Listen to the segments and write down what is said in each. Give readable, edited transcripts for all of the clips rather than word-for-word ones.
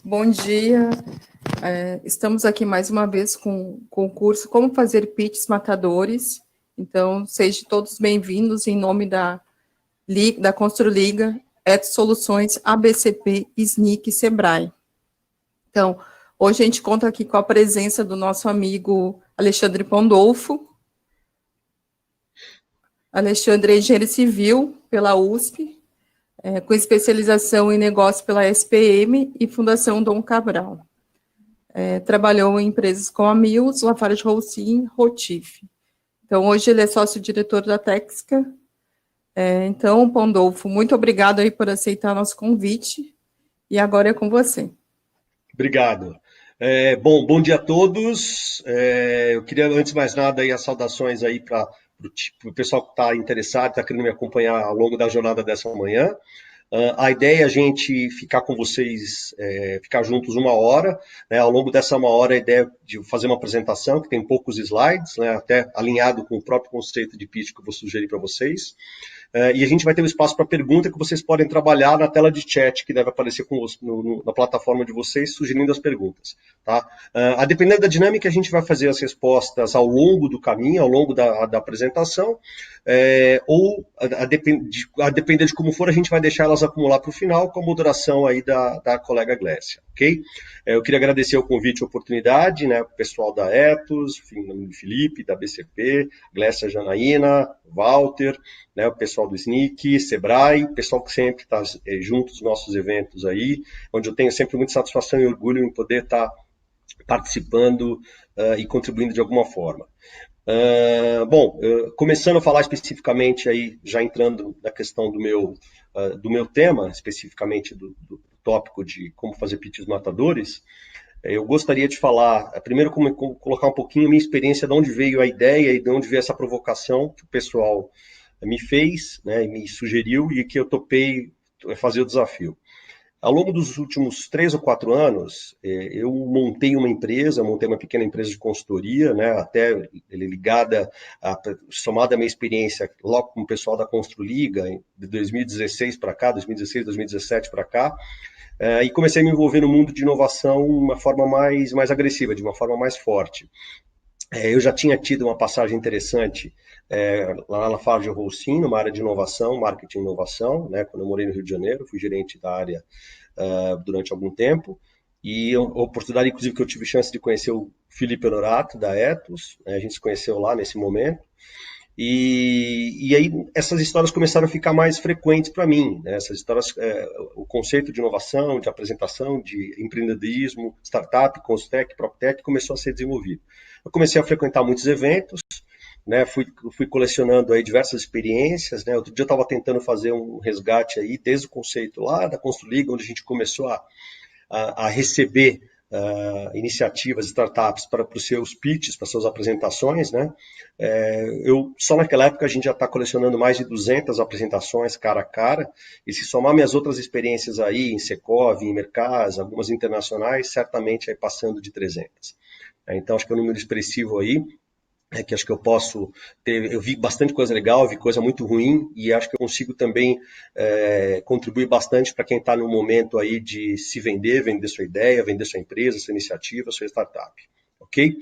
Bom dia. Estamos aqui mais uma vez com o curso Como Fazer Pitches Matadores. Então, sejam todos bem-vindos em nome da Construliga, Etos Soluções, ABCP, SNIC e Sebrae. Então, hoje a gente conta aqui com a presença do nosso amigo Alexandre Pandolfo. Alexandre é engenheiro civil pela USP, com especialização em negócios pela SPM e Fundação Dom Cabral. Trabalhou em empresas como a Mills, Lafarge Holcim, Rotif. Então, hoje ele é sócio-diretor da Texica. Então, Pandolfo, muito obrigado aí por aceitar nosso convite. E agora é com você. Obrigado. Bom dia a todos. Eu queria, antes de mais nada, aí, as saudações aí para o pessoal que está interessado, está querendo me acompanhar ao longo da jornada dessa manhã. A ideia é a gente ficar com vocês, ficar juntos uma hora, né? Ao longo dessa uma hora, a ideia é de fazer uma apresentação que tem poucos slides, né? Até alinhado com o próprio conceito de pitch que eu vou sugerir para vocês. E a gente vai ter um espaço para pergunta que vocês podem trabalhar na tela de chat que deve aparecer na plataforma de vocês, sugerindo as perguntas. Tá? A depender da dinâmica, a gente vai fazer as respostas ao longo do caminho, ao longo da apresentação, ou a depender de como for, a gente vai deixar elas acumular para o final, com a moderação aí da colega Glécia. Ok? Eu queria agradecer o convite e a oportunidade, né, o pessoal da Etos, Felipe, da BCP, Glécia Janaína, Walter, né, o pessoal do SNIC, Sebrae, o pessoal que sempre está junto dos nossos eventos aí, onde eu tenho sempre muita satisfação e orgulho em poder estar participando e contribuindo de alguma forma. Começando a falar especificamente aí, já entrando na questão do meu tema, especificamente do tópico de como fazer pitches matadores, eu gostaria de falar, primeiro, como colocar um pouquinho a minha experiência, de onde veio a ideia e de onde veio essa provocação que o pessoal me fez, né, me sugeriu e que eu topei fazer o desafio. Ao longo dos últimos 3 ou 4 anos, eu montei uma pequena empresa de consultoria, né, até ligada, somada à minha experiência logo com o pessoal da Construliga, de 2016 para cá, 2016, 2017 para cá, e comecei a me envolver no mundo de inovação de uma forma mais agressiva, de uma forma mais forte. Eu já tinha tido uma passagem interessante lá na Lafarge Holcim, numa área de inovação, marketing e inovação, né, quando eu morei no Rio de Janeiro, fui gerente da área durante algum tempo, e a oportunidade, inclusive, que eu tive chance de conhecer o Felipe Honorato, da Etos, né, a gente se conheceu lá nesse momento, e aí essas histórias começaram a ficar mais frequentes para mim, né? Essas histórias, o conceito de inovação, de apresentação, de empreendedorismo, startup, consultech, proptech começou a ser desenvolvido. Eu comecei a frequentar muitos eventos, né? Fui colecionando aí diversas experiências, né? Outro dia eu estava tentando fazer um resgate aí desde o conceito lá da Construliga, onde a gente começou a receber iniciativas, startups para os seus pitches, para suas apresentações, né? Só naquela época a gente já está colecionando mais de 200 apresentações cara a cara, e se somar minhas outras experiências aí em Secov, em Mercas, algumas internacionais, certamente aí passando de 300. Então acho que é um número expressivo aí, que acho que eu posso ter, eu vi bastante coisa legal, vi coisa muito ruim, e acho que eu consigo também contribuir bastante para quem está no momento aí de se vender sua ideia, vender sua empresa, sua iniciativa, sua startup, ok?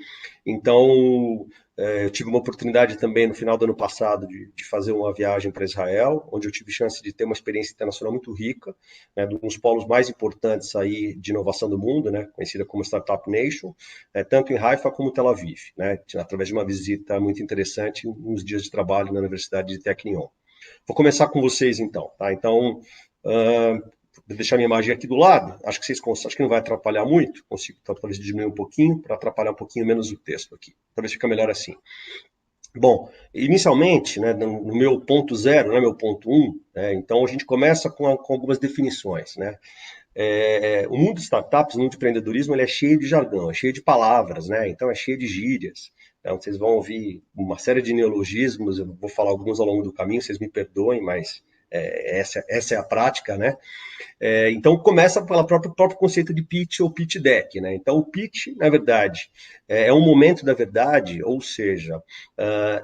Então, eu tive uma oportunidade também no final do ano passado de fazer uma viagem para Israel, onde eu tive chance de ter uma experiência internacional muito rica, né, de um dos polos mais importantes aí de inovação do mundo, né, conhecida como Startup Nation, tanto em Haifa como Tel Aviv, né, através de uma visita muito interessante, uns dias de trabalho na Universidade de Technion. Vou começar com vocês então, tá? Então, vou deixar minha imagem aqui do lado, acho que não vai atrapalhar muito, consigo talvez diminuir um pouquinho, para atrapalhar um pouquinho menos o texto aqui, talvez fique melhor assim. Bom, inicialmente, né, no meu ponto 0, né, meu ponto 1, né, então a gente começa com algumas definições, né? O mundo de startups, o mundo de empreendedorismo, ele é cheio de jargão, é cheio de palavras, né? Então é cheio de gírias. Então vocês vão ouvir uma série de neologismos, eu vou falar alguns ao longo do caminho, vocês me perdoem, mas essa é a prática, né? Então, começa pelo próprio conceito de pitch ou pitch deck, né? Então, o pitch, na verdade, é um momento da verdade, ou seja,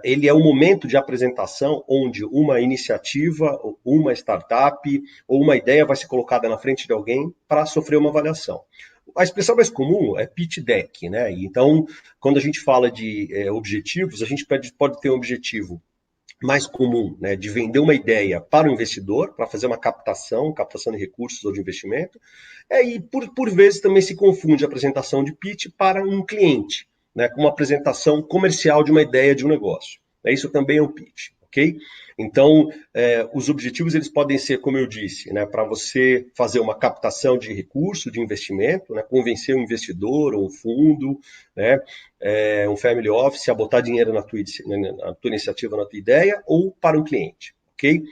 ele é um momento de apresentação onde uma iniciativa, uma startup ou uma ideia vai ser colocada na frente de alguém para sofrer uma avaliação. A expressão mais comum é pitch deck, né? Então, quando a gente fala de objetivos, a gente pode ter um objetivo mais comum, né, de vender uma ideia para o investidor, para fazer uma captação de recursos ou de investimento, e por vezes também se confunde a apresentação de pitch para um cliente, né, com uma apresentação comercial de uma ideia de um negócio. Isso também é um pitch, ok? Então, os objetivos eles podem ser, como eu disse, né, para você fazer uma captação de recurso, de investimento, né, convencer um investidor ou um fundo, né, um family office a botar dinheiro na tua iniciativa, na tua ideia, ou para um cliente, ok?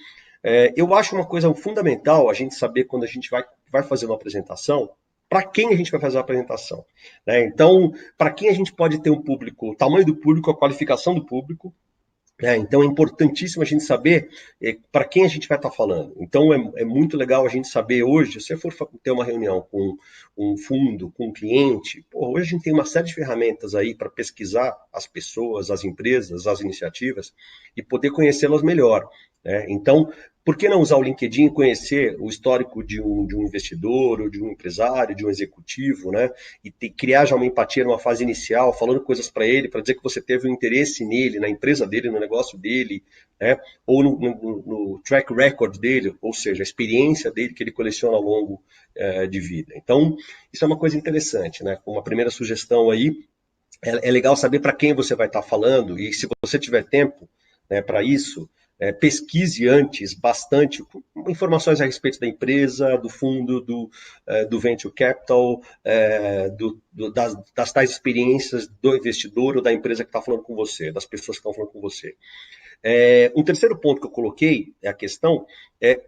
Eu acho uma coisa fundamental a gente saber quando a gente vai fazer uma apresentação, para quem a gente vai fazer a apresentação, né? Então, para quem a gente pode ter um público, o tamanho do público, a qualificação do público. Então é importantíssimo a gente saber para quem a gente vai estar falando. Então é muito legal a gente saber hoje, se você for ter uma reunião com um fundo, com um cliente, hoje a gente tem uma série de ferramentas aí para pesquisar as pessoas, as empresas, as iniciativas e poder conhecê-las melhor, né? Então, por que não usar o LinkedIn e conhecer o histórico de um investidor, ou de um empresário, de um executivo, né? E criar já uma empatia numa fase inicial, falando coisas para ele, para dizer que você teve um interesse nele, na empresa dele, no negócio dele, né? Ou no track record dele, ou seja, a experiência dele que ele coleciona ao longo de vida. Então, isso é uma coisa interessante, né? Uma primeira sugestão aí, é legal saber para quem você vai estar falando, e se você tiver tempo, né, para isso, pesquise antes bastante informações a respeito da empresa, do fundo, do venture capital, das tais experiências do investidor ou da empresa que está falando com você, das pessoas que estão falando com você. Um terceiro ponto que eu coloquei é a questão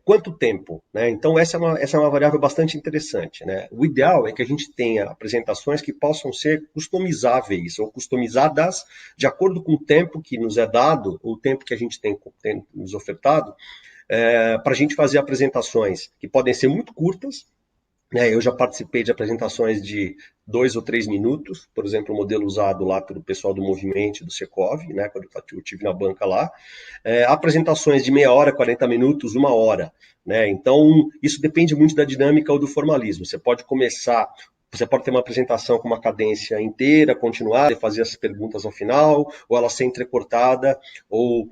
quanto tempo, né? Então essa é uma variável bastante interessante, né? O ideal é que a gente tenha apresentações que possam ser customizáveis ou customizadas de acordo com o tempo que nos é dado, o tempo que a gente tem nos ofertado, para a gente fazer apresentações que podem ser muito curtas. Eu já participei de apresentações de 2 ou 3 minutos, por exemplo, o modelo usado lá pelo pessoal do Movimento, do Secov, né, quando eu estive na banca lá. Apresentações de meia hora, 40 minutos, 1 hora. Né? Então, isso depende muito da dinâmica ou do formalismo. Você pode ter uma apresentação com uma cadência inteira, continuar e fazer as perguntas ao final, ou ela ser entrecortada ou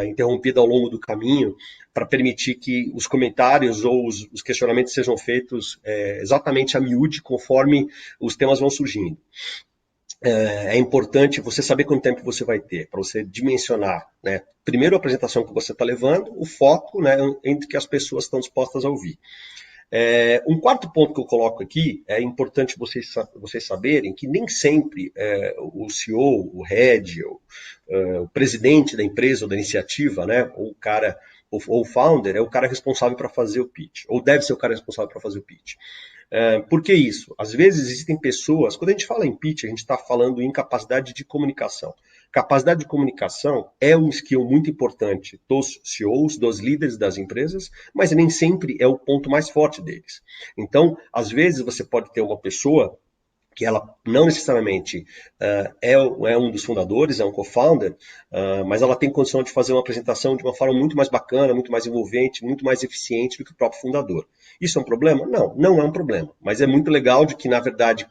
interrompida ao longo do caminho, para permitir que os comentários ou os questionamentos sejam feitos exatamente a miúde, conforme os temas vão surgindo. É importante você saber quanto tempo você vai ter, para você dimensionar, né? Primeiro, a apresentação que você está levando, o foco, né, entre que as pessoas estão dispostas a ouvir. Um quarto ponto que eu coloco aqui, é importante vocês saberem que nem sempre o CEO, o head, o presidente da empresa ou da iniciativa, né, ou o founder é o cara responsável para fazer o pitch, ou deve ser o cara responsável para fazer o pitch. Por que isso? Às vezes existem pessoas, quando a gente fala em pitch, a gente está falando em capacidade de comunicação. Capacidade de comunicação é um skill muito importante dos CEOs, dos líderes das empresas, mas nem sempre é o ponto mais forte deles. Então, às vezes você pode ter uma pessoa que ela não necessariamente é um dos fundadores, é um co-founder, mas ela tem condição de fazer uma apresentação de uma forma muito mais bacana, muito mais envolvente, muito mais eficiente do que o próprio fundador. Isso é um problema? Não, não é um problema. Mas é muito legal de que, na verdade,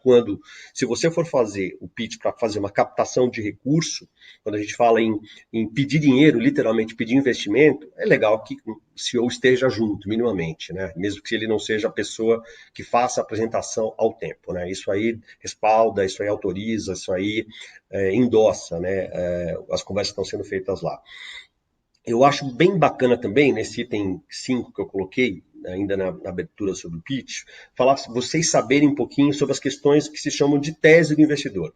se você for fazer o pitch para fazer uma captação de recurso, quando a gente fala em pedir dinheiro, literalmente pedir investimento, é legal que o CEO esteja junto, minimamente, né? Mesmo que ele não seja a pessoa que faça a apresentação ao tempo, né? Isso aí respalda, isso aí autoriza, isso aí endossa, né? As conversas estão sendo feitas lá. Eu acho bem bacana também, nesse item 5 que eu coloquei, ainda na abertura sobre o pitch, falar vocês saberem um pouquinho sobre as questões que se chamam de tese do investidor.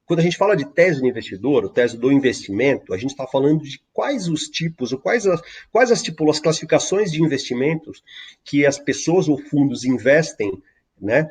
Quando a gente fala de tese do investidor, ou tese do investimento, a gente está falando de quais os tipos, ou quais as classificações de investimentos que as pessoas ou fundos investem né,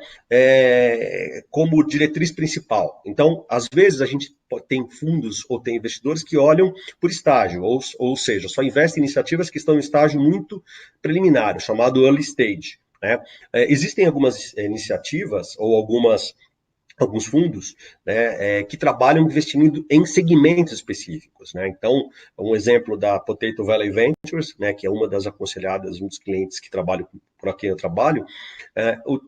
como diretriz principal. Então, às vezes a gente tem fundos ou tem investidores que olham por estágio, ou seja, só investem em iniciativas que estão em estágio muito preliminar, chamado early stage, né? Existem algumas iniciativas ou alguns fundos, né, que trabalham investindo em segmentos específicos, né? Então, um exemplo da Potato Valley Ventures, né, que é uma das aconselhadas, um dos clientes que trabalham por aqui eu trabalho,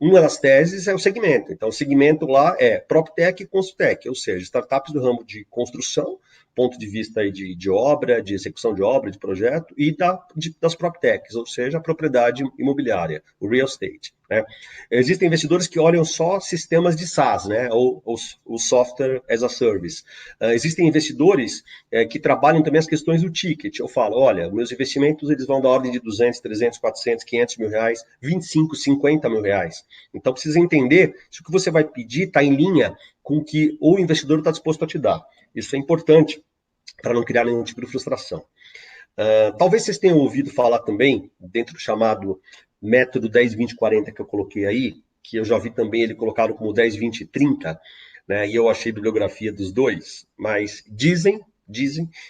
uma das teses é o segmento. Então, o segmento lá é PropTech e Construtech, ou seja, startups do ramo de construção, ponto de vista aí de obra, de execução de obra, de projeto, e das PropTechs, ou seja, a propriedade imobiliária, o real estate, né? Existem investidores que olham só sistemas de SaaS, né, ou o software as a service. Existem investidores que trabalham também as questões do ticket. Eu falo, olha, meus investimentos eles vão da ordem de 200, 300, 400, 500 mil reais, 25, 50 mil reais. Então precisa entender se o que você vai pedir está em linha com o que o investidor está disposto a te dar. Isso é importante para não criar nenhum tipo de frustração. Talvez vocês tenham ouvido falar também, dentro do chamado método 10, 20, 40 que eu coloquei aí, que eu já vi também ele colocado como 10, 20, 30, né, e eu achei bibliografia dos dois, mas dizem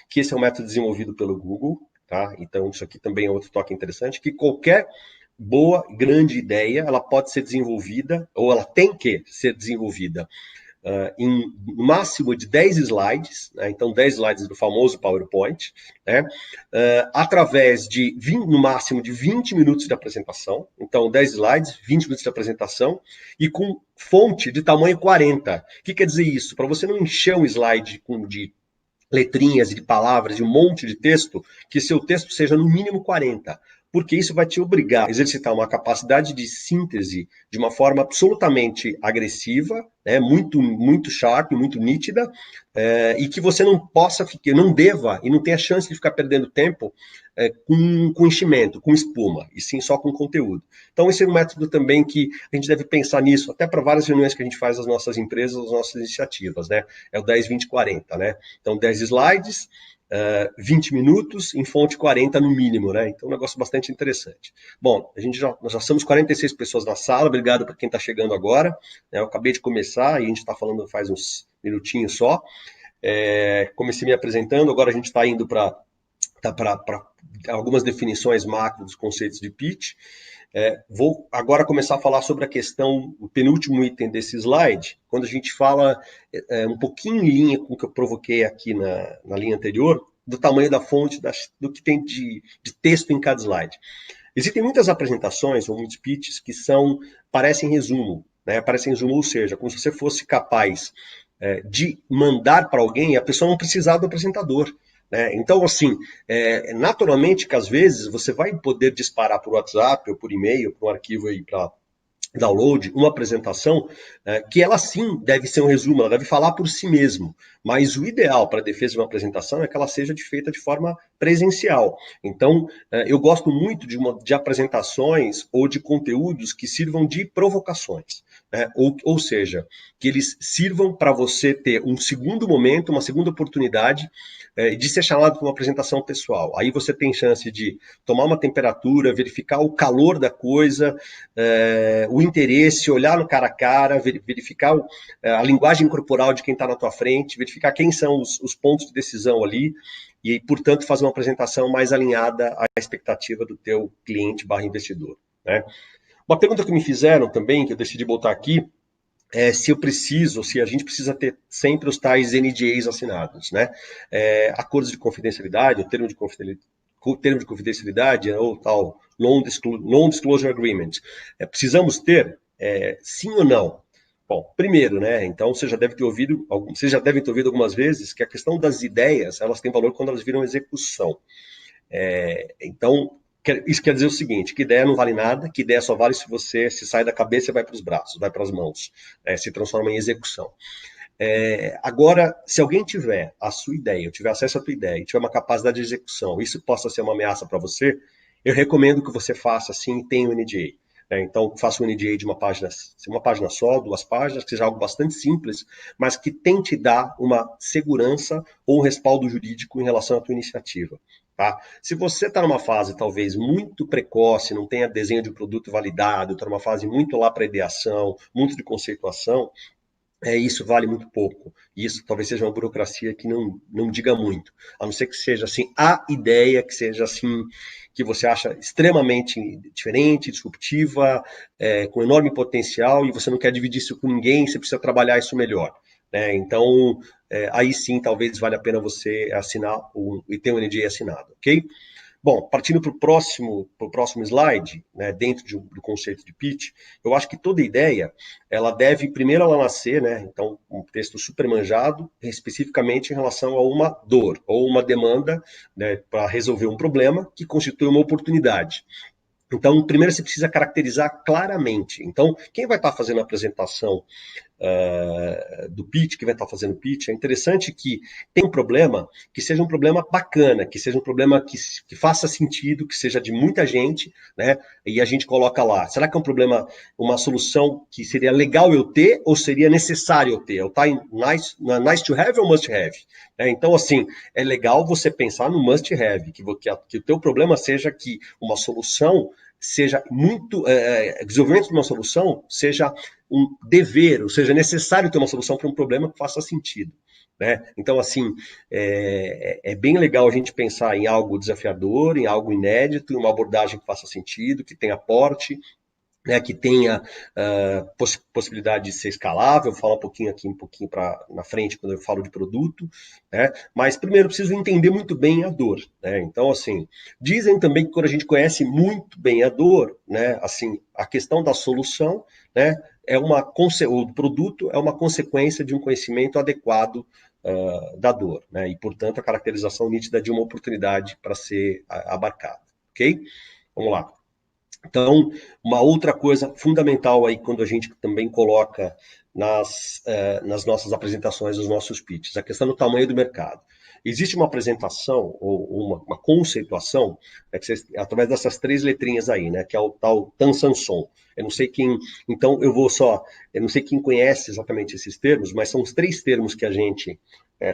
que esse é um método desenvolvido pelo Google, tá? Então isso aqui também é outro toque interessante, que qualquer boa, grande ideia, ela pode ser desenvolvida, ou ela tem que ser desenvolvida em máximo de 10 slides, né? Então 10 slides do famoso PowerPoint, né? Através de no máximo de 20 minutos de apresentação, então 10 slides, 20 minutos de apresentação, e com fonte de tamanho 40. O que quer dizer isso? Para você não encher um slide de letrinhas e de palavras, de um monte de texto, que seu texto seja no mínimo 40, porque isso vai te obrigar a exercitar uma capacidade de síntese de uma forma absolutamente agressiva, né, muito sharp, muito nítida, e que você não possa, não deva e não tenha chance de ficar perdendo tempo com enchimento, com espuma, e sim só com conteúdo. Então esse é um método também que a gente deve pensar nisso, até para várias reuniões que a gente faz nas nossas empresas, nas nossas iniciativas, né? É o 10, 20, 40, né? Então 10 slides, 20 minutos, em fonte 40 no mínimo, né? Então, um negócio bastante interessante. Bom, nós já somos 46 pessoas na sala, obrigado para quem está chegando agora. Eu acabei de começar e a gente está falando faz uns minutinhos só. Comecei me apresentando, agora a gente está indo para algumas definições macro dos conceitos de pitch. Vou agora começar a falar sobre a questão, o penúltimo item desse slide, quando a gente fala um pouquinho em linha com o que eu provoquei aqui na linha anterior, do tamanho da fonte, do que tem de texto em cada slide. Existem muitas apresentações ou muitos pitches que parecem resumo, né? Parecem resumo, ou seja, como se você fosse capaz de mandar para alguém e a pessoa não precisar do apresentador. Então, assim, naturalmente que às vezes você vai poder disparar por WhatsApp ou por e-mail, por um arquivo aí para download, uma apresentação que ela sim deve ser um resumo, ela deve falar por si mesmo, mas o ideal para a defesa de uma apresentação é que ela seja feita de forma presencial. Então, eu gosto muito de apresentações ou de conteúdos que sirvam de provocações, né? Ou seja, que eles sirvam para você ter um segundo momento, uma segunda oportunidade de ser chamado para uma apresentação pessoal. Aí você tem chance de tomar uma temperatura, verificar o calor da coisa, o interesse, olhar no cara a cara, verificar a linguagem corporal de quem está na tua frente, verificar quem são os pontos de decisão ali e, portanto, fazer uma apresentação mais alinhada à expectativa do teu cliente / investidor, né? Uma pergunta que me fizeram também, que eu decidi botar aqui, se a gente precisa ter sempre os tais NDAs assinados, né? Acordos de confidencialidade, o termo de confidencialidade, ou tal Non-Disclosure Agreement. Precisamos ter? Sim ou não? Bom, primeiro, né? Então vocês já devem ter ouvido algumas vezes que a questão das ideias, elas têm valor quando elas viram execução. Então, isso quer dizer o seguinte, que ideia não vale nada, que ideia só vale se você se sai da cabeça e vai para os braços, vai para as mãos, se transforma em execução. Agora, se alguém tiver a sua ideia, tiver acesso à tua ideia, tiver uma capacidade de execução, isso possa ser uma ameaça para você, eu recomendo que você faça assim e tenha um NDA. Então, faça um NDA de uma página só, 2 páginas, que seja algo bastante simples, mas que tente dar uma segurança ou um respaldo jurídico em relação à tua iniciativa. Tá? Se você está numa fase talvez muito precoce, não tenha desenho de produto validado, está numa fase muito lá para ideação, muito de conceituação, isso vale muito pouco. Isso talvez seja uma burocracia que não diga muito. A não ser que seja assim a ideia, que seja assim que você acha extremamente diferente, disruptiva, com enorme potencial e você não quer dividir isso com ninguém, você precisa trabalhar isso melhor. Né? Então, aí sim, talvez valha a pena você assinar e ter um NDA assinado, ok? Bom, partindo para o próximo slide, né, dentro do conceito de pitch, eu acho que toda ideia, ela deve, primeiro ela nascer, né, então um texto super manjado, especificamente em relação a uma dor ou uma demanda, né, para resolver um problema que constitui uma oportunidade. Então, primeiro você precisa caracterizar claramente. Então, quem vai estar fazendo a apresentação do pitch, que vai estar fazendo pitch, é interessante que tem um problema, que seja um problema bacana, que seja um problema que faça sentido, que seja de muita gente, né? E a gente coloca lá, será que é um problema, uma solução que seria legal eu ter ou seria necessário eu ter? Eu tá em nice to have ou must have? Então, assim, é legal você pensar no must have, que o teu problema seja que uma solução seja muito, desenvolvimento de uma solução seja um dever, ou seja, é necessário ter uma solução para um problema que faça sentido. Né? Então, assim, é bem legal a gente pensar em algo desafiador, em algo inédito, em uma abordagem que faça sentido, que tenha porte, né, que tenha possibilidade de ser escalável, vou falar um pouquinho na frente quando eu falo de produto, né, mas primeiro preciso entender muito bem a dor, né, então assim, dizem também que quando a gente conhece muito bem a dor, né, assim, a questão da solução, né, o produto é uma consequência de um conhecimento adequado da dor, né, e portanto a caracterização nítida de uma oportunidade para ser abarcada, ok? Vamos lá. Então, uma outra coisa fundamental aí quando a gente também coloca nas nossas apresentações, os nossos pitches, a questão do tamanho do mercado. Existe uma apresentação ou uma conceituação através dessas três letrinhas aí, né, que é o tal Tan San Son. Eu não sei quem, então eu não sei quem conhece exatamente esses termos, mas são os três termos que a gente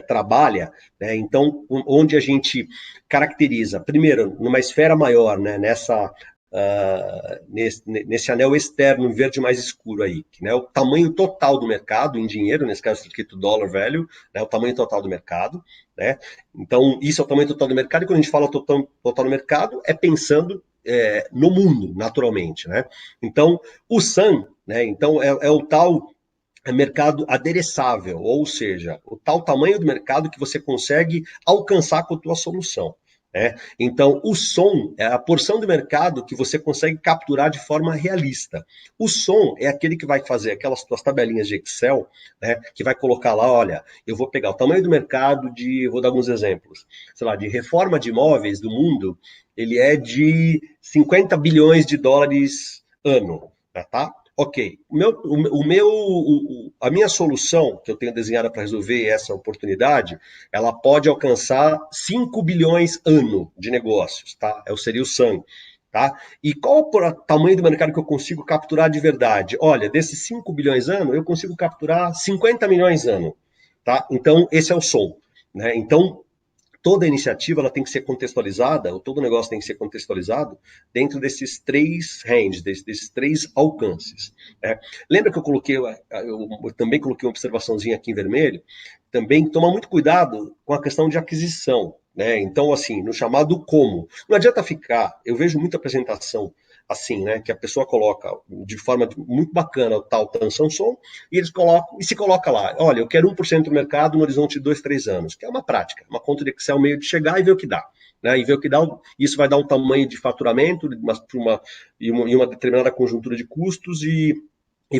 trabalha, né, então onde a gente caracteriza, primeiro, numa esfera maior, né, nesse anel externo verde mais escuro aí, que, né, o tamanho total do mercado em dinheiro, nesse caso escrito dollar value, né, o tamanho total do mercado, né? Então isso é o tamanho total do mercado e quando a gente fala total do mercado é pensando no mundo, naturalmente, né? Então o SAM, né? Então é o tal mercado adereçável, ou seja, o tal tamanho do mercado que você consegue alcançar com a tua solução. Então, o som é a porção do mercado que você consegue capturar de forma realista. O som é aquele que vai fazer aquelas tuas tabelinhas de Excel, né, que vai colocar lá, olha, eu vou pegar o tamanho do mercado vou dar alguns exemplos, sei lá, de reforma de imóveis do mundo, ele é de 50 bilhões de dólares ano, tá? Ok, a minha solução que eu tenho desenhada para resolver essa oportunidade, ela pode alcançar 5 bilhões ano de negócios, tá? Seria o SAM, tá? E qual o tamanho do mercado que eu consigo capturar de verdade? Olha, desses 5 bilhões ano, eu consigo capturar 50 milhões ano, tá? Então, esse é o som, né? Então, toda iniciativa ela tem que ser contextualizada, ou todo negócio tem que ser contextualizado dentro desses três ranges, desses três alcances. Né? Lembra que eu também coloquei uma observaçãozinha aqui em vermelho? Também toma muito cuidado com a questão de aquisição. Né? Então, assim, no chamado como. Não adianta ficar, eu vejo muita apresentação assim, né, que a pessoa coloca de forma muito bacana o tal Tansanson, e eles colocam, e se coloca lá, olha, eu quero 1% do mercado no horizonte de 2, 3 anos, que é uma prática, uma conta de Excel meio de chegar e ver o que dá. Né, e ver o que dá, isso vai dar um tamanho de faturamento e uma determinada conjuntura de custos e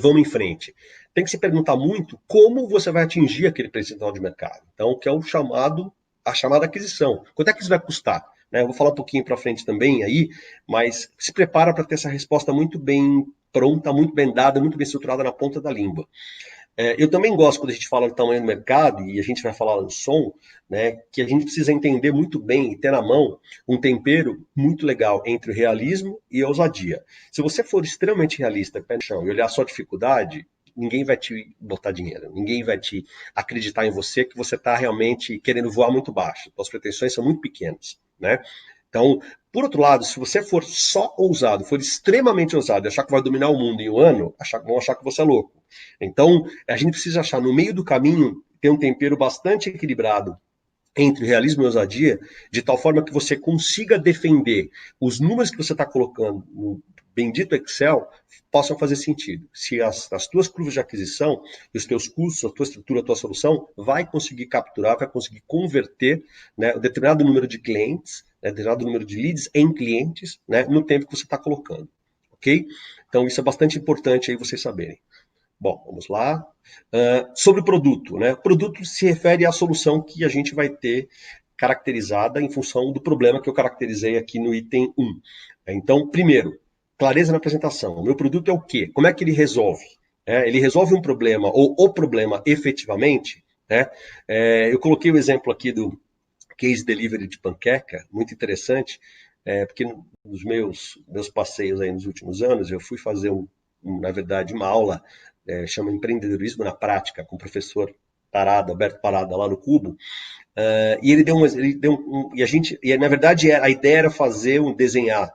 vamos em frente. Tem que se perguntar muito como você vai atingir aquele percentual de mercado. Então, que é a chamada aquisição. Quanto é que isso vai custar? Né? Eu vou falar um pouquinho para frente também aí, mas se prepara para ter essa resposta muito bem pronta, muito bem dada, muito bem estruturada na ponta da língua. Eu também gosto, quando a gente fala do tamanho do mercado, e a gente vai falar do som, né, que a gente precisa entender muito bem e ter na mão um tempero muito legal entre o realismo e a ousadia. Se você for extremamente realista, pé no chão, e olhar só a dificuldade, ninguém vai te botar dinheiro, ninguém vai te acreditar em você que você está realmente querendo voar muito baixo. As pretensões são muito pequenas. né? Então, por outro lado, se você for só ousado, for extremamente ousado e achar que vai dominar o mundo em um ano, vão achar que você é louco. Então, a gente precisa achar no meio do caminho, ter um tempero bastante equilibrado entre realismo e ousadia, de tal forma que você consiga defender os números que você está colocando no bendito Excel possam fazer sentido. Se as tuas curvas de aquisição, os teus custos, a tua estrutura, a tua solução, vai conseguir capturar, vai conseguir converter, né, um determinado número de clientes, né, determinado número de leads em clientes, né, no tempo que você está colocando. Ok? Então, isso é bastante importante aí vocês saberem. Bom, vamos lá. Sobre o produto, né? O produto se refere à solução que a gente vai ter caracterizada em função do problema que eu caracterizei aqui no item 1. Então, primeiro, clareza na apresentação. O meu produto é o quê? Como é que ele resolve? Ele resolve um problema ou o problema efetivamente? Né? Eu coloquei o exemplo aqui do case delivery de panqueca, muito interessante, porque nos meus passeios aí nos últimos anos, eu fui fazer na verdade, uma aula, chama Empreendedorismo na Prática, com o professor Parada, Alberto Parada, lá no Cubo, e ele deu e na verdade a ideia era desenhar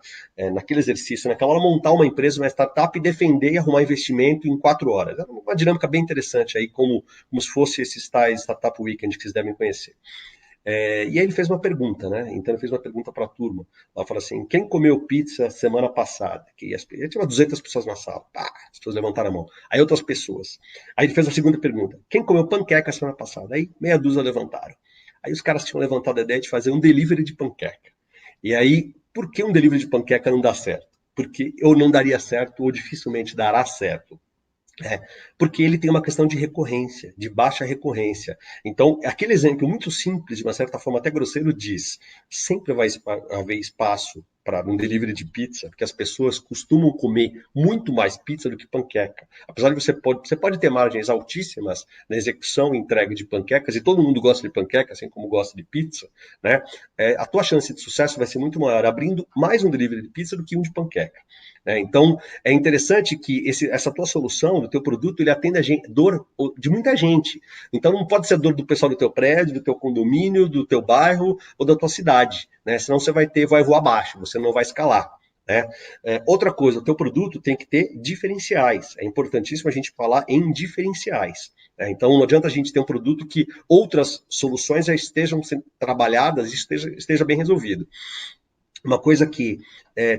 naquele exercício, naquela hora, montar uma empresa, uma startup e defender e arrumar investimento em 4 horas. Era uma dinâmica bem interessante aí, como se fosse esses tais Startup Weekend que vocês devem conhecer. E aí ele fez uma pergunta, né? Então ele fez uma pergunta para a turma. Ela falou assim: quem comeu pizza semana passada? Ele tinha 200 pessoas na sala. Pá, as pessoas levantaram a mão. Aí outras pessoas. Aí ele fez a segunda pergunta: quem comeu panqueca semana passada? Aí meia dúzia levantaram. Aí os caras tinham levantado a ideia de fazer um delivery de panqueca. E aí, por que um delivery de panqueca não dá certo? Porque ou não daria certo, ou dificilmente dará certo. Porque ele tem uma questão de recorrência, de baixa recorrência. Então, aquele exemplo muito simples, de uma certa forma até grosseiro, diz: sempre vai haver espaço para um delivery de pizza, porque as pessoas costumam comer muito mais pizza do que panqueca. Apesar de você pode ter margens altíssimas na execução e entrega de panquecas, e todo mundo gosta de panqueca, assim como gosta de pizza, né? A tua chance de sucesso vai ser muito maior abrindo mais um delivery de pizza do que um de panqueca. Então, é interessante que essa tua solução, do teu produto, ele atende a dor de muita gente. Então, não pode ser dor do pessoal do teu prédio, do teu condomínio, do teu bairro ou da tua cidade, né? Senão você vai voar abaixo, você não vai escalar. Né? Outra coisa, o teu produto tem que ter diferenciais. É importantíssimo a gente falar em diferenciais. Então, não adianta a gente ter um produto que outras soluções já estejam sendo trabalhadas e esteja bem resolvido. Uma coisa que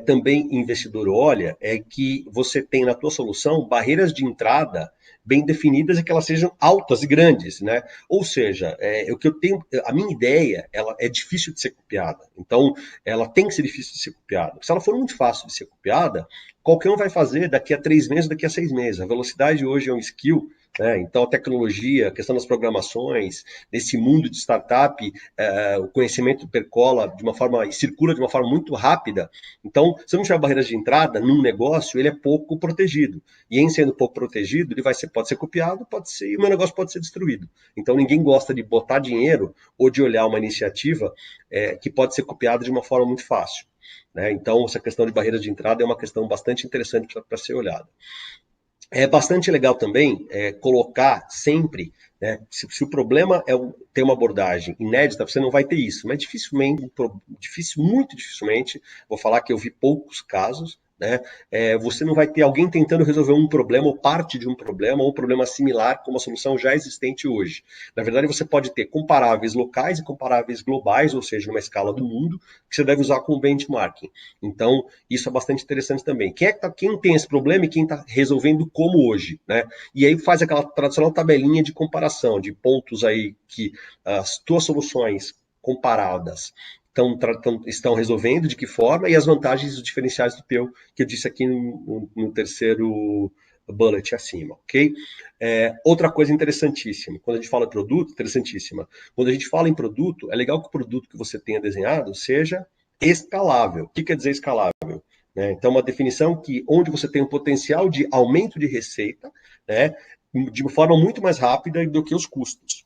também investidor olha é que você tem na tua solução barreiras de entrada bem definidas e que elas sejam altas e grandes, né? Ou seja, o que eu tenho, a minha ideia, ela é difícil de ser copiada. Então, ela tem que ser difícil de ser copiada. Se ela for muito fácil de ser copiada, qualquer um vai fazer daqui a 3 meses, daqui a 6 meses. A velocidade hoje é um skill. Então, a tecnologia, a questão das programações, nesse mundo de startup, o conhecimento percola de uma forma e circula de uma forma muito rápida. Então, se não tiver barreiras de entrada num negócio, ele é pouco protegido. E em sendo pouco protegido, ele pode ser copiado, e o meu negócio pode ser destruído. Então, ninguém gosta de botar dinheiro ou de olhar uma iniciativa que pode ser copiada de uma forma muito fácil. Então, essa questão de barreiras de entrada é uma questão bastante interessante para ser olhada. É bastante legal também colocar sempre, né, se o problema ter uma abordagem inédita, você não vai ter isso, mas muito dificilmente, vou falar que eu vi poucos casos, né, você não vai ter alguém tentando resolver um problema ou parte de um problema ou um problema similar com uma solução já existente hoje. Na verdade, você pode ter comparáveis locais e comparáveis globais, ou seja, numa escala do mundo, que você deve usar como benchmarking. Então, isso é bastante interessante também. Quem tem esse problema e quem está resolvendo como hoje, né? E aí faz aquela tradicional tabelinha de comparação, de pontos aí que as tuas soluções comparadas estão resolvendo, de que forma, e as vantagens e os diferenciais do teu, que eu disse aqui no terceiro bullet acima, ok? Outra coisa interessantíssima, quando a gente fala em produto, interessantíssima, quando a gente fala em produto, é legal que o produto que você tenha desenhado seja escalável. O que quer dizer escalável? Então, uma definição que onde você tem um potencial de aumento de receita, né, de uma forma muito mais rápida do que os custos.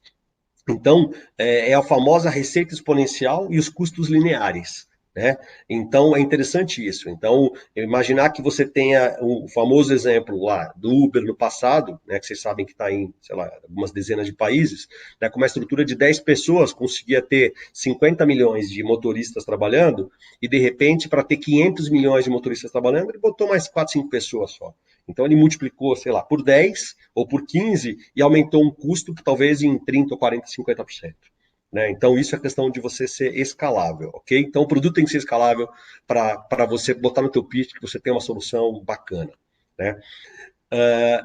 Então, é a famosa receita exponencial e os custos lineares. né? Então, é interessante isso. Então, imaginar que você tenha o famoso exemplo lá do Uber no passado, né, que vocês sabem que está em, sei lá, algumas dezenas de países, né, com uma estrutura de 10 pessoas, conseguia ter 50 milhões de motoristas trabalhando, e de repente, para ter 500 milhões de motoristas trabalhando, ele botou mais 4, 5 pessoas só. Então, ele multiplicou, sei lá, por 10 ou por 15 e aumentou um custo que talvez em 30, 40, 50%. Né? Então, isso é questão de você ser escalável, ok? Então, o produto tem que ser escalável para você botar no teu pitch que você tem uma solução bacana, né?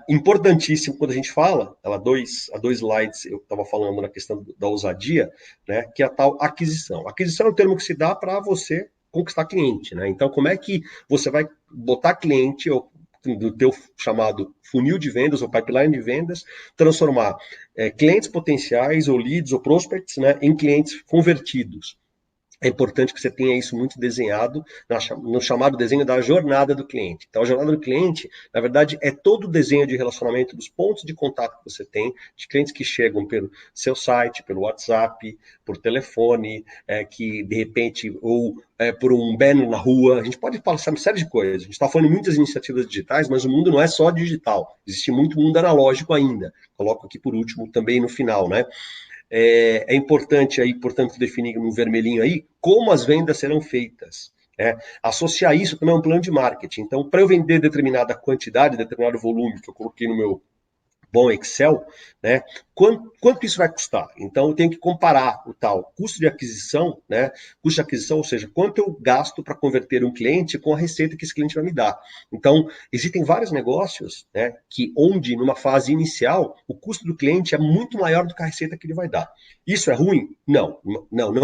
Importantíssimo quando a gente fala, há dois slides eu estava falando na questão da ousadia, né? Que é a tal aquisição. Aquisição é um termo que se dá para você conquistar cliente, né? Então, como é que você vai botar cliente ou do teu chamado funil de vendas ou pipeline de vendas, transformar clientes potenciais ou leads ou prospects, né, em clientes convertidos. É importante que você tenha isso muito desenhado no chamado desenho da jornada do cliente. Então, a jornada do cliente, na verdade, é todo o desenho de relacionamento dos pontos de contato que você tem, de clientes que chegam pelo seu site, pelo WhatsApp, por telefone, que de repente, ou por um banner na rua. A gente pode falar uma série de coisas. A gente está falando de muitas iniciativas digitais, mas o mundo não é só digital. Existe muito mundo analógico ainda. Coloco aqui por último também no final, né? É importante aí, portanto, definir no vermelhinho aí como as vendas serão feitas. Associar isso também a um plano de marketing. Então, para eu vender determinada quantidade, determinado volume que eu coloquei no meu bom Excel, né? Quanto isso vai custar? Então, eu tenho que comparar o tal custo de aquisição, né? Custo de aquisição, ou seja, quanto eu gasto para converter um cliente com a receita que esse cliente vai me dar. Então, existem vários negócios, né? Que onde, numa fase inicial, o custo do cliente é muito maior do que a receita que ele vai dar. Isso é ruim? Não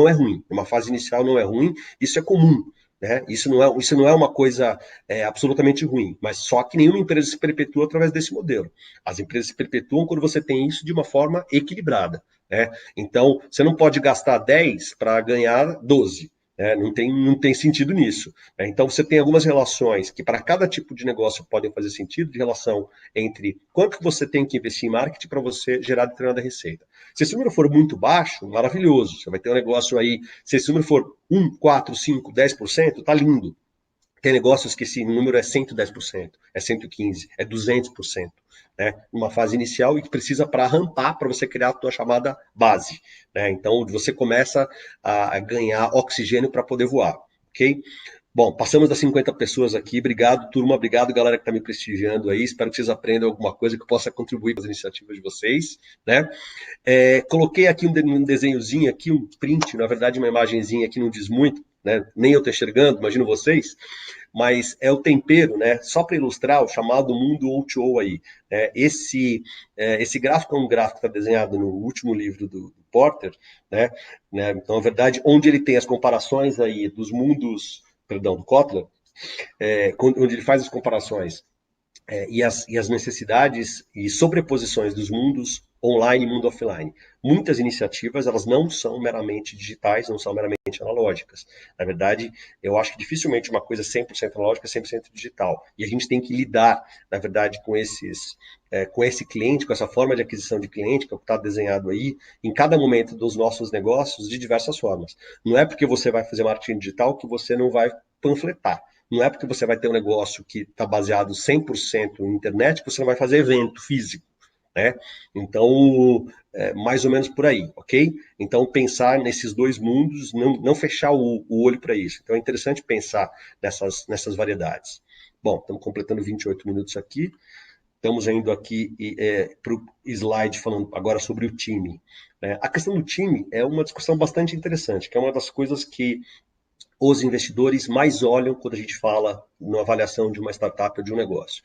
é ruim. Numa fase inicial não é ruim, isso é comum. Né? Isso não é uma coisa absolutamente ruim, mas só que nenhuma empresa se perpetua através desse modelo. As empresas se perpetuam quando você tem isso de uma forma equilibrada. Né? Então, você não pode gastar 10 para ganhar 12. Não tem sentido nisso. Né? Então, você tem algumas relações que, para cada tipo de negócio, podem fazer sentido, de relação entre quanto você tem que investir em marketing para você gerar determinada receita. Se esse número for muito baixo, maravilhoso. Você vai ter um negócio aí, se esse número for 1, 4, 5, 10%, tá lindo. Tem negócios que esse número é 110%, é 115%, é 200%, né? Numa fase inicial e que precisa para rampar, para você criar a tua chamada base. Né? Então, você começa a ganhar oxigênio para poder voar, ok? Bom, passamos das 50 pessoas aqui. Obrigado, turma. Obrigado, galera que está me prestigiando aí. Espero que vocês aprendam alguma coisa que possa contribuir para as iniciativas de vocês, né? Coloquei aqui um desenhozinho, aqui um print, na verdade uma imagenzinha que não diz muito, né? Nem eu estou enxergando, imagino vocês, mas é o tempero, né? Só para ilustrar o chamado mundo O2O aí. Esse gráfico é um gráfico que está desenhado no último livro do Porter, né? Então, na verdade, onde ele tem as comparações aí dos mundos, perdão, do Kotler, onde ele faz as comparações e as necessidades e sobreposições dos mundos online e mundo offline. Muitas iniciativas, elas não são meramente digitais, não são meramente analógicas. Na verdade, eu acho que dificilmente uma coisa 100% analógica é 100% digital. E a gente tem que lidar, na verdade, com esse cliente, com essa forma de aquisição de cliente, que é o que está desenhado aí, em cada momento dos nossos negócios, de diversas formas. Não é porque você vai fazer marketing digital que você não vai panfletar. Não é porque você vai ter um negócio que está baseado 100% em internet que você não vai fazer evento físico. Né? Então, mais ou menos por aí, ok? Então, pensar nesses dois mundos, não fechar o olho para isso. Então, é interessante pensar nessas variedades. Bom, estamos completando 28 minutos aqui. Estamos indo aqui para o slide falando agora sobre o time. A questão do time é uma discussão bastante interessante, que é uma das coisas que os investidores mais olham quando a gente fala na avaliação de uma startup ou de um negócio.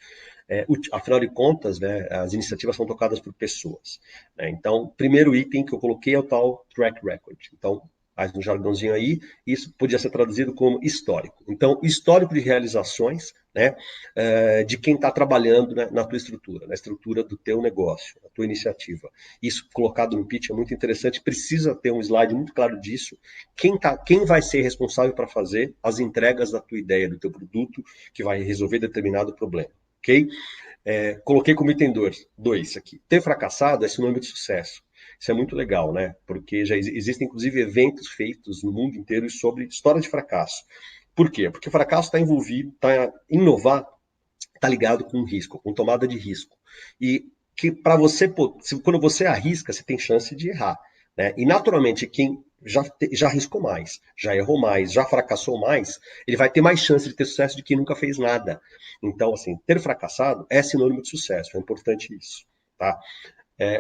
Afinal de contas, né, as iniciativas são tocadas por pessoas. Né? Então, o primeiro item que eu coloquei é o tal track record. Então, mais um jargãozinho aí, isso podia ser traduzido como histórico. Então, histórico de realizações, né, de quem está trabalhando, né, na tua estrutura, na estrutura do teu negócio, na tua iniciativa. Isso colocado no pitch é muito interessante, precisa ter um slide muito claro disso. Quem vai ser responsável para fazer as entregas da tua ideia, do teu produto, que vai resolver determinado problema. Ok? Coloquei como item 2 aqui. Ter fracassado é sinônimo de sucesso. Isso é muito legal, né? Porque já existem, inclusive, eventos feitos no mundo inteiro sobre história de fracasso. Por quê? Porque o fracasso está envolvido, inovar está ligado com risco, com tomada de risco. E que para você, quando você arrisca, você tem chance de errar. Né? E naturalmente, quem já arriscou mais, já errou mais, já fracassou mais, ele vai ter mais chance de ter sucesso de quem nunca fez nada. Então, assim, ter fracassado é sinônimo de sucesso, é importante isso. Tá?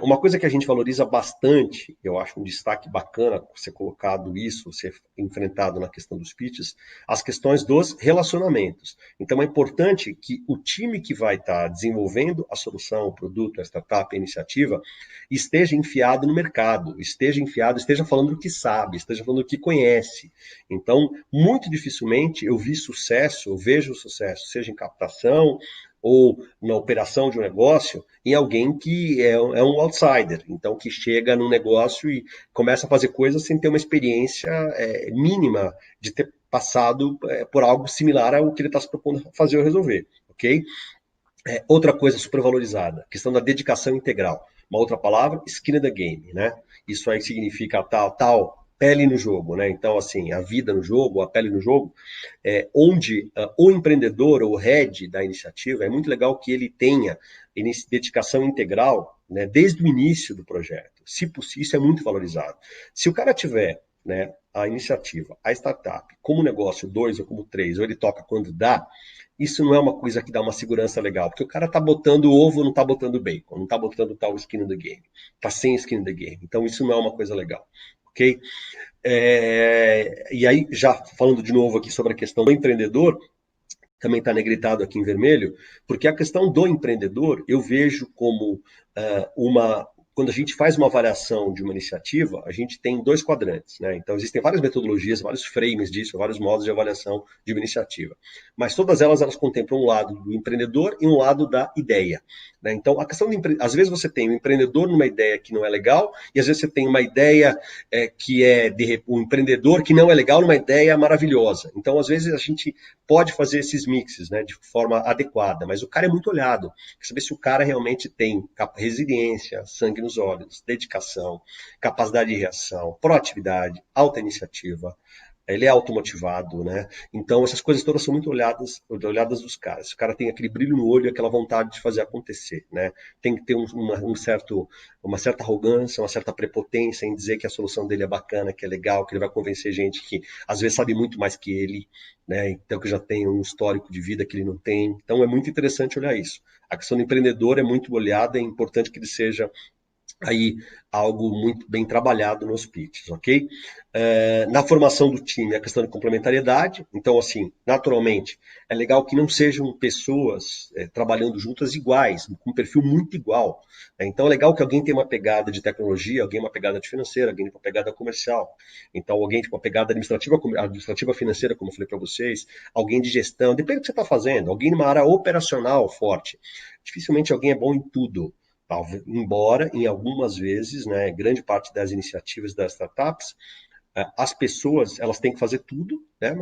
Uma coisa que a gente valoriza bastante, eu acho um destaque bacana ser colocado isso, ser enfrentado na questão dos pitches, as questões dos relacionamentos. Então é importante que o time que vai estar desenvolvendo a solução, o produto, a startup, a iniciativa, esteja enfiado no mercado, esteja falando o que sabe, esteja falando o que conhece. Então, muito dificilmente eu vejo sucesso, seja em captação, ou na operação de um negócio, em alguém que é um outsider, então que chega num negócio e começa a fazer coisas sem ter uma experiência mínima de ter passado por algo similar ao que ele está se propondo fazer ou resolver, ok? Outra coisa supervalorizada, questão da dedicação integral. Uma outra palavra, skin in the game, né? Isso aí significa tal pele no jogo, né? Então, assim, a vida no jogo, a pele no jogo, onde o empreendedor ou o head da iniciativa, é muito legal que ele tenha dedicação integral, né, desde o início do projeto. Se possível, isso é muito valorizado. Se o cara tiver, né, a iniciativa, a startup, como negócio 2 ou como 3, ou ele toca quando dá, isso não é uma coisa que dá uma segurança legal, porque o cara tá botando ovo, não tá botando bacon, não tá botando tal skin in the game, tá sem skin in the game. Então isso não é uma coisa legal, ok? E aí, já falando de novo aqui sobre a questão do empreendedor, também está negritado aqui em vermelho, porque a questão do empreendedor eu vejo como quando a gente faz uma avaliação de uma iniciativa, a gente tem dois quadrantes, né? Então existem várias metodologias, vários frames disso, vários modos de avaliação de uma iniciativa. Mas todas elas contemplam um lado do empreendedor e um lado da ideia. Né? Então a questão às vezes você tem um empreendedor numa ideia que não é legal, e às vezes você tem uma ideia que é um empreendedor que não é legal numa ideia maravilhosa. Então às vezes a gente pode fazer esses mixes, né, de forma adequada, mas o cara é muito olhado. Quer saber se o cara realmente tem resiliência, sangue nos olhos, dedicação, capacidade de reação, proatividade, alta iniciativa, ele é automotivado, né? Então essas coisas todas são muito olhadas dos caras. Se o cara tem aquele brilho no olho, aquela vontade de fazer acontecer, né? Tem que ter uma certa arrogância, uma certa prepotência em dizer que a solução dele é bacana, que é legal, que ele vai convencer gente que às vezes sabe muito mais que ele, né? Então que já tem um histórico de vida que ele não tem. Então é muito interessante olhar isso. A questão do empreendedor é muito olhada, é importante que ele seja aí algo muito bem trabalhado nos pitches, ok? Na formação do time, a questão de complementariedade. Então, assim, naturalmente, é legal que não sejam pessoas trabalhando juntas iguais, com um perfil muito igual. Então, é legal que alguém tenha uma pegada de tecnologia, alguém uma pegada de financeira, alguém uma pegada comercial. Então, alguém com uma pegada administrativa financeira, como eu falei para vocês, alguém de gestão, depende do que você está fazendo, alguém numa área operacional forte. Dificilmente alguém é bom em tudo. Embora, em algumas vezes, né, grande parte das iniciativas das startups, as pessoas elas têm que fazer tudo, né,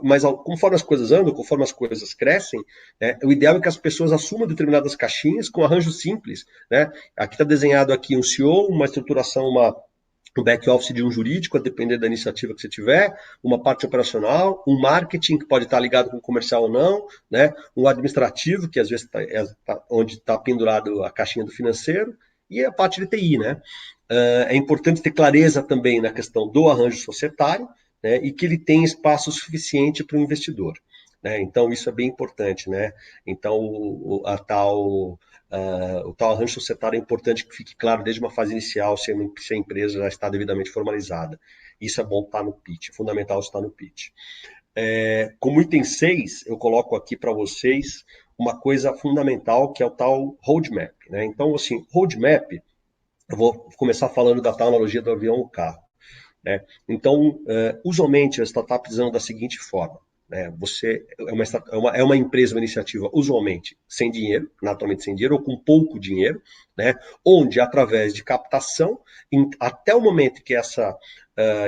mas conforme as coisas andam, conforme as coisas crescem, né, o ideal é que as pessoas assumam determinadas caixinhas com arranjos simples. Né? Aqui está desenhado aqui um CEO, uma estruturação, um back-office de um jurídico, a depender da iniciativa que você tiver, uma parte operacional, um marketing que pode estar ligado com o comercial ou não, né? Um administrativo, que às vezes onde está pendurado a caixinha do financeiro, e a parte de TI, né? É importante ter clareza também na questão do arranjo societário, né? E que ele tenha espaço suficiente para o investidor. Né? Então, isso é bem importante. Né? Então, o tal arranjo societário é importante que fique claro desde uma fase inicial se a empresa já está devidamente formalizada. Isso é bom estar no pitch, é fundamental estar no pitch. Como item 6, eu coloco aqui para vocês uma coisa fundamental, que é o tal roadmap. Né? Então, assim, roadmap, eu vou começar falando da tal analogia do avião ou carro. Né? Então, usualmente, as startups usam da seguinte forma. Né? Você é uma empresa, uma iniciativa, usualmente, sem dinheiro, naturalmente sem dinheiro, ou com pouco dinheiro, né? Onde, através de captação, até o momento que essa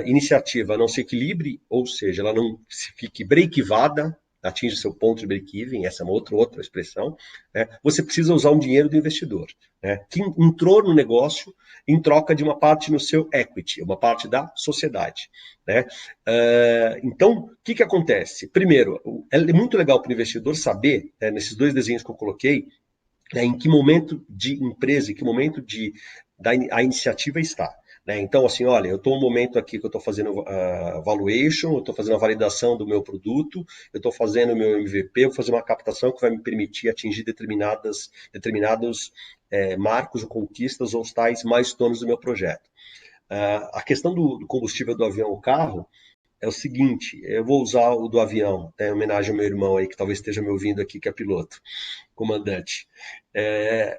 iniciativa não se equilibre, ou seja, ela não fique breakivada, atinge seu ponto de break-even, essa é uma outra expressão, né, você precisa usar um dinheiro do investidor, né, que entrou no negócio em troca de uma parte no seu equity, uma parte da sociedade. Né? Então, o que acontece? Primeiro, é muito legal para o investidor saber, nesses 2 desenhos que eu coloquei, em que momento de empresa, em que momento a iniciativa está. Né? Então, assim, olha, eu estou no momento aqui que eu estou fazendo valuation, eu estou fazendo a validação do meu produto, eu estou fazendo o meu MVP, eu vou fazer uma captação que vai me permitir atingir determinados marcos ou conquistas ou os tais milestones do meu projeto. A questão do combustível do avião ou carro é o seguinte, eu vou usar o do avião, em homenagem ao meu irmão aí, que talvez esteja me ouvindo aqui, que é piloto, comandante.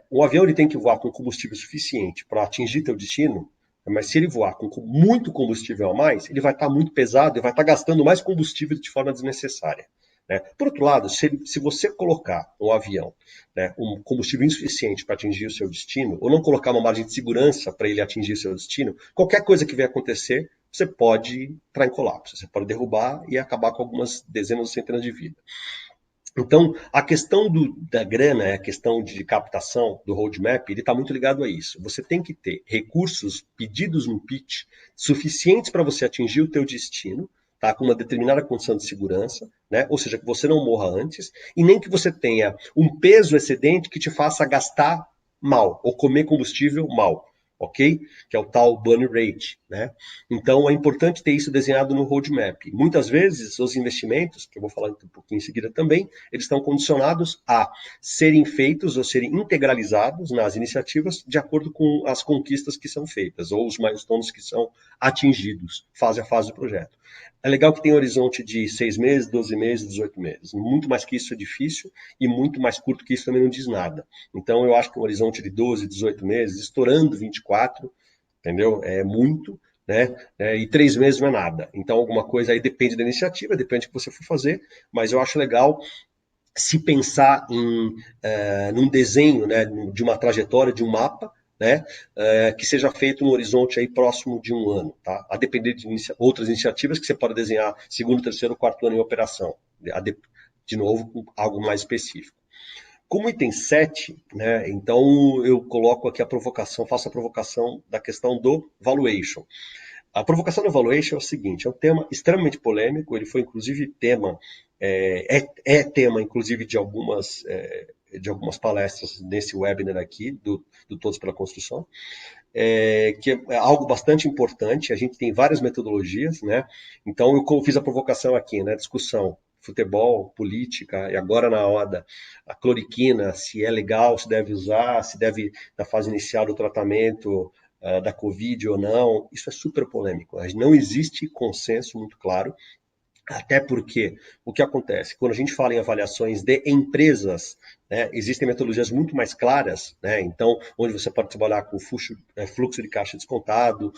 O avião ele tem que voar com combustível suficiente para atingir teu destino, mas se ele voar com muito combustível a mais, ele vai estar muito pesado e vai estar gastando mais combustível de forma desnecessária. Né? Por outro lado, se você colocar no avião, né, um combustível insuficiente para atingir o seu destino, ou não colocar uma margem de segurança para ele atingir o seu destino, qualquer coisa que venha acontecer, você pode entrar em colapso, você pode derrubar e acabar com algumas dezenas ou centenas de vidas. Então, a questão da grana, a questão de captação do roadmap, ele está muito ligado a isso. Você tem que ter recursos pedidos no pitch suficientes para você atingir o teu destino, tá, com uma determinada condição de segurança, né? Ou seja, que você não morra antes, e nem que você tenha um peso excedente que te faça gastar mal, ou comer combustível mal. Ok? Que é o tal burn rate, né? Então é importante ter isso desenhado no roadmap. Muitas vezes os investimentos, que eu vou falar um pouquinho em seguida também, eles estão condicionados a serem feitos ou serem integralizados nas iniciativas de acordo com as conquistas que são feitas ou os milestones que são atingidos, fase a fase do projeto. É legal que tem um horizonte de 6 meses, 12 meses, 18 meses. Muito mais que isso é difícil e muito mais curto que isso também não diz nada. Então eu acho que um horizonte de 12, 18 meses, estourando 24, entendeu? É muito, né? E 3 meses não é nada. Então alguma coisa aí depende da iniciativa, depende do que você for fazer, mas eu acho legal se pensar num desenho, né, de uma trajetória, de um mapa, né, que seja feito no horizonte aí próximo de 1 ano, tá? A depender de outras iniciativas que você pode desenhar segundo, terceiro, quarto ano em operação, de novo, com algo mais específico. Como item 7, né, então eu coloco aqui faço a provocação da questão do valuation. A provocação do valuation é o seguinte, é um tema extremamente polêmico, ele foi inclusive tema, tema inclusive de algumas palestras nesse webinar aqui, do Todos pela Construção, que é algo bastante importante, a gente tem várias metodologias, né? Então eu fiz a provocação aqui, né? Discussão, futebol, política, e agora na hora a cloriquina, se é legal, se deve usar, se deve, na fase inicial do tratamento da Covid ou não, isso é super polêmico. Não existe consenso muito claro, até porque o que acontece? Quando a gente fala em avaliações de empresas, né, existem metodologias muito mais claras, né, então, onde você pode trabalhar com fluxo de caixa descontado,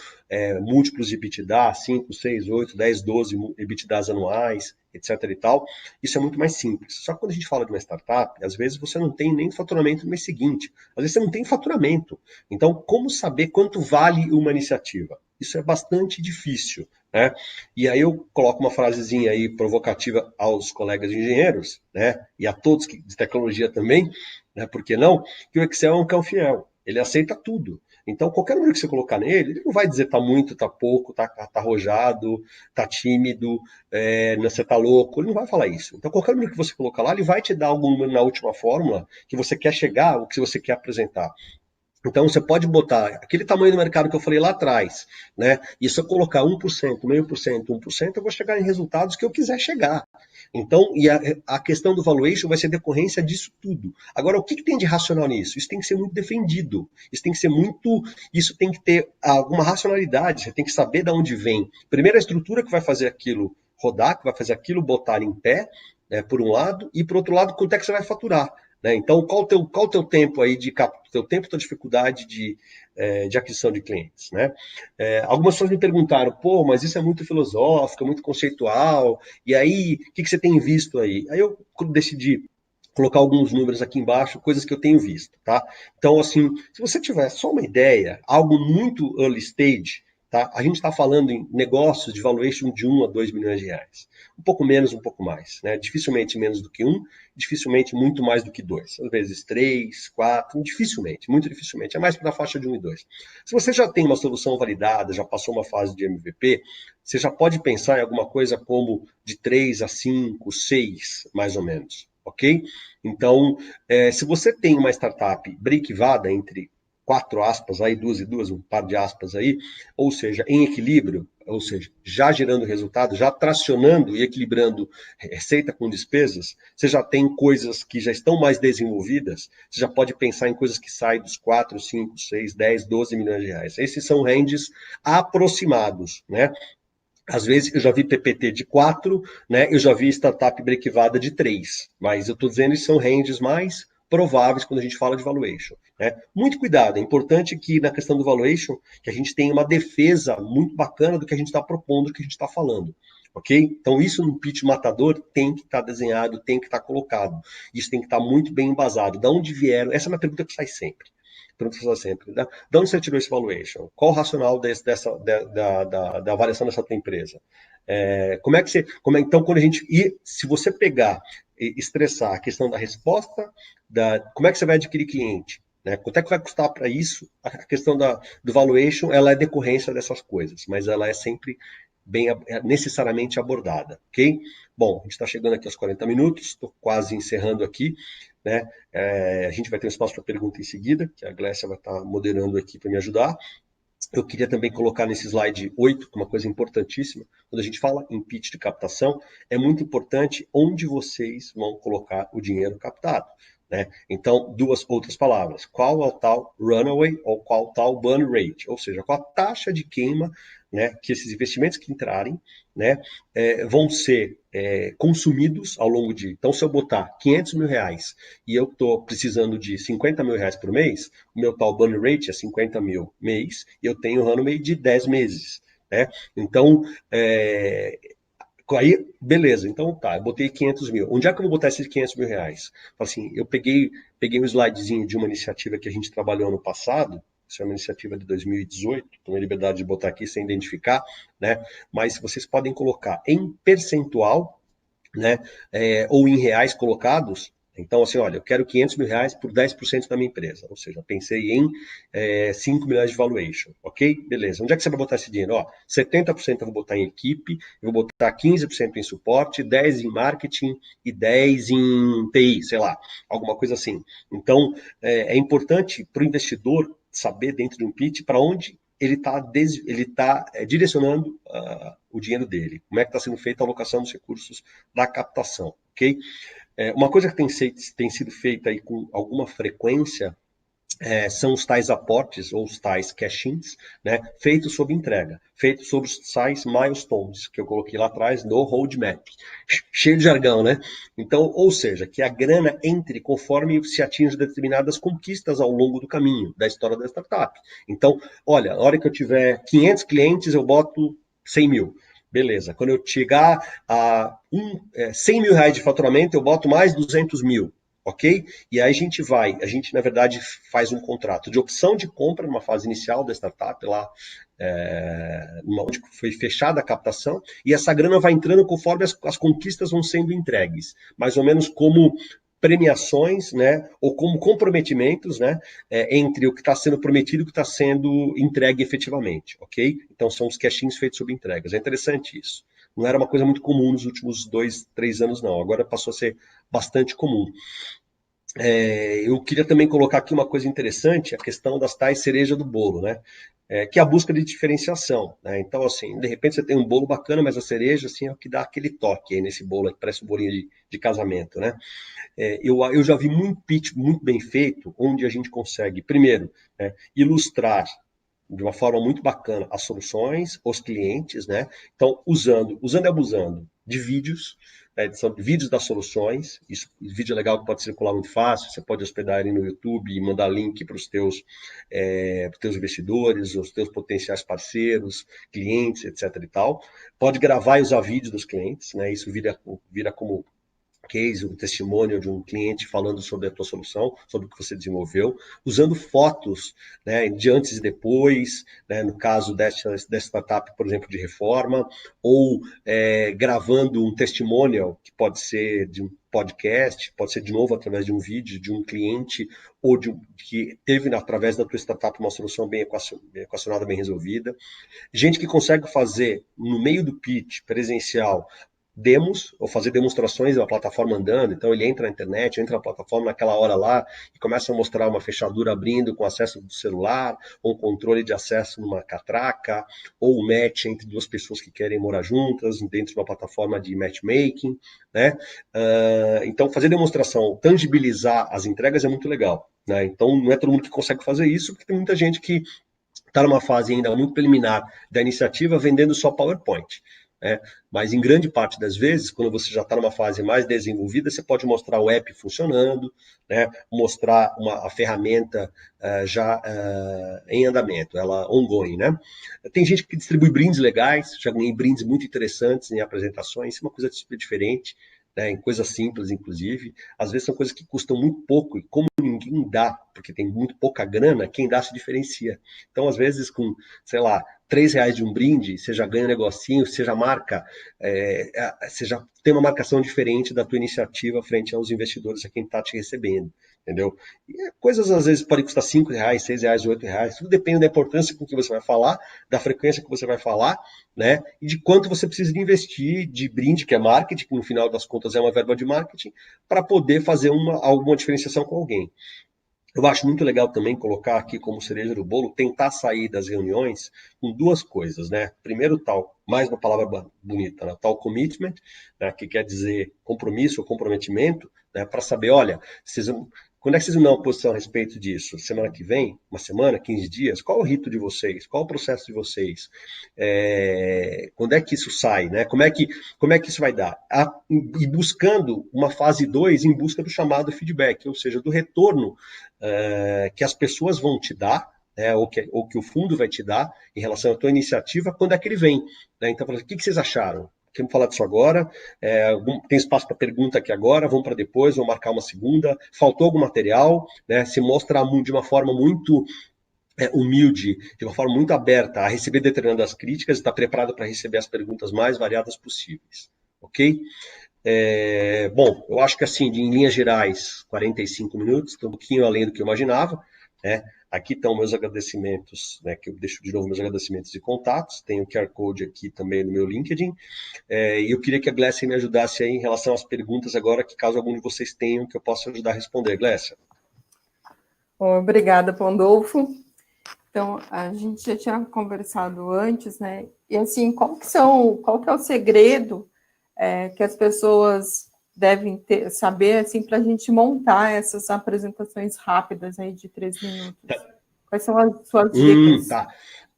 múltiplos de EBITDA, 5, 6, 8, 10, 12 EBITDAs anuais, etc. e tal, isso é muito mais simples. Só que quando a gente fala de uma startup, às vezes você não tem nem faturamento no mês seguinte, às vezes você não tem faturamento. Então, como saber quanto vale uma iniciativa? Isso é bastante difícil, né? E aí eu coloco uma frasezinha aí provocativa aos colegas engenheiros, né? E a todos de tecnologia também, né? Por que não? Que o Excel é um cão fiel, ele aceita tudo. Então, qualquer número que você colocar nele, ele não vai dizer tá muito, tá pouco, tá arrojado, tá tímido, você tá louco, ele não vai falar isso. Então, qualquer número que você colocar lá, ele vai te dar algum número na última fórmula que você quer chegar, o que você quer apresentar. Então, você pode botar aquele tamanho do mercado que eu falei lá atrás, né? E se eu colocar 1%, meio por cento, 1%, eu vou chegar em resultados que eu quiser chegar. Então, e a questão do valuation vai ser decorrência disso tudo. Agora, o que tem de racional nisso? Isso tem que ser muito defendido. Isso tem que ter alguma racionalidade. Você tem que saber de onde vem. Primeiro, a estrutura que vai fazer aquilo rodar, que vai fazer aquilo botar em pé, né, por um lado, e por outro lado, quanto é que você vai faturar. Né? Então, qual o teu tempo aí tua dificuldade de aquisição de clientes? Né? Algumas pessoas me perguntaram, pô, mas isso é muito filosófico, muito conceitual, e aí, o que você tem visto aí? Aí eu decidi colocar alguns números aqui embaixo, coisas que eu tenho visto, tá? Então, assim, se você tiver só uma ideia, algo muito early stage, tá? A gente está falando em negócios de valuation de 1 a 2 milhões de reais. Um pouco menos, um pouco mais, né? Dificilmente menos do que 1, dificilmente muito mais do que 2. Às vezes 3, 4, dificilmente, muito dificilmente. É mais para a faixa de 1 e 2. Se você já tem uma solução validada, já passou uma fase de MVP, você já pode pensar em alguma coisa como de 3 a 5, 6, mais ou menos, ok? Então, se você tem uma startup break-even entre 4 aspas aí, 2 e 2, um par de aspas aí, ou seja, em equilíbrio, ou seja, já gerando resultado, já tracionando e equilibrando receita com despesas, você já tem coisas que já estão mais desenvolvidas, você já pode pensar em coisas que saem dos 4, 5, 6, 10, 12 milhões de reais. Esses são ranges aproximados, né? Às vezes eu já vi PPT de 4, né? Eu já vi startup brequivada de 3, mas eu estou dizendo que são ranges mais prováveis quando a gente fala de valuation. Né? Muito cuidado, é importante que na questão do valuation, que a gente tenha uma defesa muito bacana do que a gente está propondo, do que a gente está falando. Ok? Então, isso no pitch matador tem que estar desenhado, tem que estar colocado. Isso tem que estar muito bem embasado. Da onde vieram? Essa é uma pergunta que sai sempre. Pergunta sempre. Da onde você tirou esse valuation? Qual o racional da avaliação dessa tua empresa? Como é que você. Então, quando a gente. E se você pegar e estressar a questão da resposta, como é que você vai adquirir cliente? Né? Quanto é que vai custar para isso? A questão do valuation ela é decorrência dessas coisas, mas ela é sempre necessariamente abordada, ok? Bom, a gente está chegando aqui aos 40 minutos, estou quase encerrando aqui, né? A gente vai ter um espaço para pergunta em seguida, que a Glécia vai estar moderando aqui para me ajudar. Eu queria também colocar nesse slide 8 uma coisa importantíssima. Quando a gente fala em pitch de captação, é muito importante onde vocês vão colocar o dinheiro captado. Né? Então, duas outras palavras. Qual é o tal runaway ou qual o tal burn rate? Ou seja, qual a taxa de queima, né, que esses investimentos que entrarem, né, vão ser consumidos ao longo de... Então, se eu botar 500 mil reais e eu estou precisando de 50 mil reais por mês, o meu tal burn rate é 50 mil mês e eu tenho um runway de 10 meses. Né? Então, aí, beleza, então tá, eu botei 500 mil. Onde é que eu vou botar esses 500 mil reais? Assim, eu peguei um slidezinho de uma iniciativa que a gente trabalhou ano passado, isso é uma iniciativa de 2018, tomei liberdade de botar aqui sem identificar, né? Mas vocês podem colocar em percentual, né? Ou em reais colocados. Então, assim, olha, eu quero 500 mil reais por 10% da minha empresa. Ou seja, pensei em 5 milhões de valuation. Ok? Beleza. Onde é que você vai botar esse dinheiro? Ó, 70% eu vou botar em equipe, eu vou botar 15% em suporte, 10% em marketing e 10% em TI, sei lá, alguma coisa assim. Então, é importante para o investidor saber dentro de um pitch para onde ele está direcionando o dinheiro dele. Como é que está sendo feita a alocação dos recursos da captação, ok? Uma coisa que tem sido feita aí com alguma frequência são os tais aportes ou os tais cash-ins, né, feitos sob entrega, feitos sobre os tais milestones, que eu coloquei lá atrás no roadmap. Cheio de jargão, né? Então, ou seja, que a grana entre conforme se atinge determinadas conquistas ao longo do caminho da história da startup. Então, olha, na hora que eu tiver 500 clientes, eu boto 100 mil. Beleza. Quando eu chegar a 100 mil reais de faturamento, eu boto mais 200 mil. Ok? E aí a gente na verdade faz um contrato de opção de compra numa fase inicial da startup, lá onde foi fechada a captação, e essa grana vai entrando conforme as conquistas vão sendo entregues, mais ou menos como premiações, né, ou como comprometimentos, né, entre o que está sendo prometido e o que está sendo entregue efetivamente, ok? Então são os cash-ins feitos sob entregas. É interessante isso. Não era uma coisa muito comum nos últimos 2, 3 anos, não. Agora passou a ser bastante comum. Eu queria também colocar aqui uma coisa interessante, a questão das tais cereja do bolo, né? Que é a busca de diferenciação, né? Então, assim, de repente você tem um bolo bacana, mas a cereja, assim, é o que dá aquele toque aí nesse bolo, que parece um bolinho de casamento, né? Eu já vi muito pitch muito bem feito, onde a gente consegue, primeiro, né, ilustrar de uma forma muito bacana as soluções, os clientes, né? Então, usando e abusando de vídeos, né? São vídeos das soluções. Isso, vídeo é legal que pode circular muito fácil. Você pode hospedar ele no YouTube e mandar link para os teus investidores, os teus potenciais parceiros, clientes, etc. e tal. Pode gravar e usar vídeo dos clientes, né? Isso vira como case, um testemunho de um cliente falando sobre a tua solução, sobre o que você desenvolveu, usando fotos, né, de antes e depois, né, no caso dessa startup, por exemplo, de reforma, ou gravando um testemunho que pode ser de um podcast, pode ser de novo através de um vídeo de um cliente ou que teve através da tua startup uma solução bem equacionada, bem resolvida. Gente que consegue fazer no meio do pitch presencial demos, ou fazer demonstrações da plataforma andando, então ele entra na internet, entra na plataforma naquela hora lá e começa a mostrar uma fechadura abrindo com acesso do celular, ou um controle de acesso numa catraca, ou um match entre duas pessoas que querem morar juntas, dentro de uma plataforma de matchmaking, né? Então fazer demonstração, tangibilizar as entregas é muito legal, né? Então não é todo mundo que consegue fazer isso, porque tem muita gente que está numa fase ainda muito preliminar da iniciativa vendendo só PowerPoint. Mas em grande parte das vezes, quando você já está numa fase mais desenvolvida, você pode mostrar o app funcionando, né? Mostrar a ferramenta já em andamento, ela ongoing, né? Tem gente que distribui brindes legais, já ganhei brindes muito interessantes em apresentações, isso é uma coisa diferente, né? Em coisas simples, inclusive. Às vezes são coisas que custam muito pouco, e como ninguém dá, porque tem muito pouca grana, quem dá se diferencia. Então, às vezes, com, sei lá, R$3 de um brinde, você já ganha um negocinho, você já marca, você já tem uma marcação diferente da tua iniciativa frente aos investidores, a quem está te recebendo, entendeu? E coisas às vezes podem custar R$5, R$6, R$8, tudo depende da importância com que você vai falar, da frequência que você vai falar, né? E de quanto você precisa de investir de brinde, que é marketing, que no final das contas é uma verba de marketing, para poder fazer alguma diferenciação com alguém. Eu acho muito legal também colocar aqui como cereja do bolo, tentar sair das reuniões com duas coisas, né? Primeiro, tal, mais uma palavra bonita, né? Tal commitment, né? Que quer dizer compromisso ou comprometimento, né? Para saber, olha, quando é que vocês vão dar uma posição a respeito disso? Semana que vem? Uma semana? 15 dias? Qual é o rito de vocês? Qual é o processo de vocês? Quando é que isso sai, né? Como é que isso vai dar? E buscando uma fase 2 em busca do chamado feedback, ou seja, do retorno que as pessoas vão te dar, ou que o fundo vai te dar em relação à tua iniciativa, quando é que ele vem. Né? Então, o que vocês acharam? Queremos falar disso agora, tem espaço para pergunta aqui agora, vamos para depois, vamos marcar uma segunda, faltou algum material, né? Se mostra de uma forma muito humilde, de uma forma muito aberta a receber determinadas críticas e está preparado para receber as perguntas mais variadas possíveis, ok? Bom, eu acho que assim, em linhas gerais, 45 minutos, um pouquinho além do que eu imaginava, né? Aqui estão meus agradecimentos, né, que eu deixo de novo meus agradecimentos e contatos, tem o QR Code aqui também no meu LinkedIn, e eu queria que a Glécia me ajudasse aí em relação às perguntas agora, que caso algum de vocês tenham, que eu possa ajudar a responder. Glécia. Obrigada, Pandolfo. Então, a gente já tinha conversado antes, né, e assim, qual que é o segredo que as pessoas devem saber, assim, para a gente montar essas apresentações rápidas aí de 3 minutos? Quais são as suas dicas? Tá.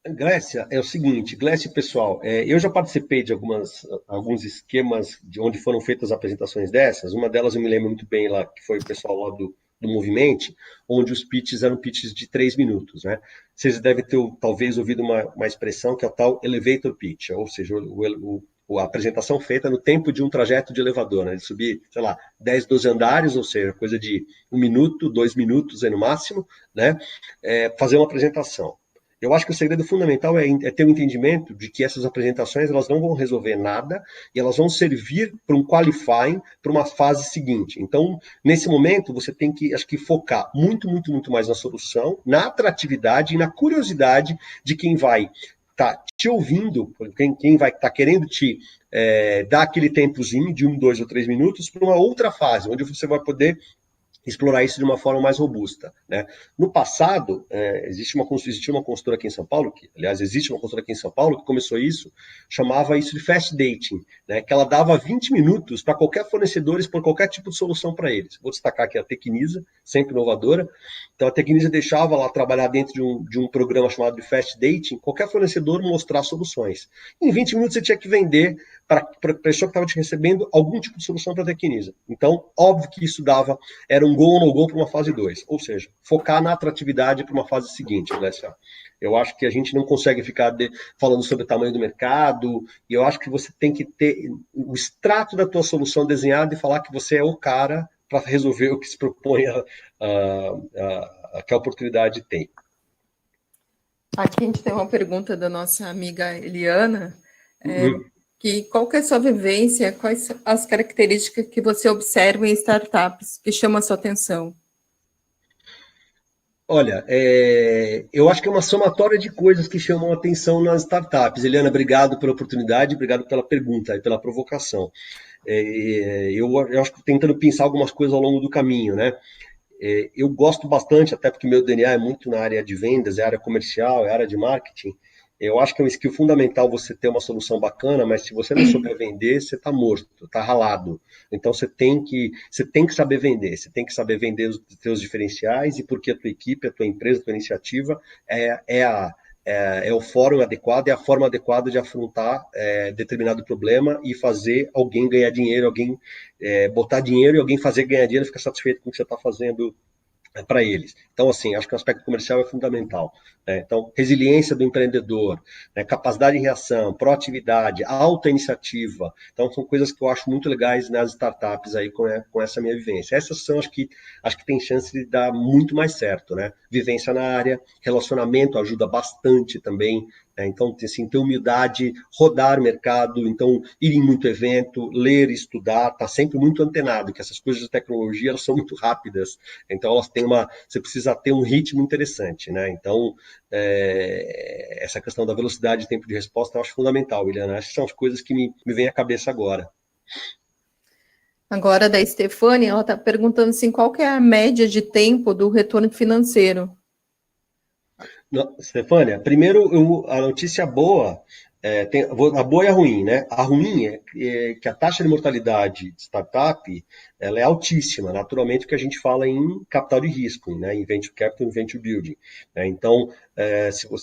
Glécia, é o seguinte, Glécia, pessoal, eu já participei de alguns esquemas de onde foram feitas apresentações dessas, uma delas eu me lembro muito bem lá, que foi o pessoal lá do Movimente, onde os pitches eram pitches de 3 minutos, né? Vocês devem ter, talvez, ouvido uma expressão que é o tal elevator pitch, ou seja, a apresentação feita no tempo de um trajeto de elevador, né? De subir, sei lá, 10, 12 andares, ou seja, coisa de 1 minuto, 2 minutos aí no máximo, né? Fazer uma apresentação. Eu acho que o segredo fundamental é ter o entendimento de que essas apresentações elas não vão resolver nada e elas vão servir para um qualifying para uma fase seguinte. Então, nesse momento, você tem que, acho que, focar muito, muito, muito mais na solução, na atratividade e na curiosidade de quem vai estar te ouvindo, quem vai estar querendo te dar aquele tempozinho de 1, 2 ou 3 minutos para uma outra fase, onde você vai poder explorar isso de uma forma mais robusta, né? No passado, existia uma consultora aqui em São Paulo, existe uma consultora aqui em São Paulo que começou isso, chamava isso de fast dating, né? Que ela dava 20 minutos para qualquer fornecedor expor qualquer tipo de solução para eles. Vou destacar aqui a Tecnisa, sempre inovadora. Então a Tecnisa deixava lá trabalhar dentro de um programa chamado de fast dating, qualquer fornecedor mostrar soluções. Em 20 minutos você tinha que vender para a pessoa que estava te recebendo algum tipo de solução para a Tecnisa. Então, óbvio que isso era um go ou no go para uma fase 2. Ou seja, focar na atratividade para uma fase seguinte, Glécia. Eu acho que a gente não consegue ficar falando sobre o tamanho do mercado, e eu acho que você tem que ter o extrato da tua solução desenhado e falar que você é o cara para resolver o que se propõe que a oportunidade tem. Aqui a gente tem uma pergunta da nossa amiga Eliana, qual que é a sua vivência, quais as características que você observa em startups que chamam a sua atenção? Olha, eu acho que é uma somatória de coisas que chamam a atenção nas startups. Eliana, obrigado pela oportunidade, obrigado pela pergunta e pela provocação. Eu acho que tentando pensar algumas coisas ao longo do caminho, né? Eu gosto bastante, até porque meu DNA é muito na área de vendas, é área comercial, é área de marketing. Eu acho que é um skill fundamental você ter uma solução bacana, mas se você não souber vender, você está morto, está ralado. Então você tem que saber vender, você tem que saber vender os seus diferenciais e porque a tua equipe, a tua empresa, a tua iniciativa é o fórum adequado, é a forma adequada de afrontar determinado problema e fazer alguém ganhar dinheiro, alguém botar dinheiro e alguém fazer ganhar dinheiro e ficar satisfeito com o que você está fazendo para eles. Então, assim, acho que o aspecto comercial é fundamental. Né? Então, resiliência do empreendedor, né? Capacidade de reação, proatividade, alta iniciativa. Então, são coisas que eu acho muito legais nas startups aí com essa minha vivência. Essas são, acho que tem chance de dar muito mais certo, né? Vivência na área, relacionamento ajuda bastante também. Então, assim, ter humildade, rodar o mercado, então, ir em muito evento, ler, estudar, tá sempre muito antenado, que essas coisas de tecnologia, elas são muito rápidas, então elas têm você precisa ter um ritmo interessante, né? Então, essa questão da velocidade e tempo de resposta eu acho fundamental, William. Essas são as coisas que me vêm à cabeça agora. Agora, da Stefania, ela está perguntando assim, qual que é a média de tempo do retorno financeiro? Não, Stefânia, primeiro a notícia boa, a boa e a ruim, né? A ruim é que a taxa de mortalidade de startup ela é altíssima, naturalmente, porque a gente fala em capital de risco, né? Em venture capital e venture building. Né? Então,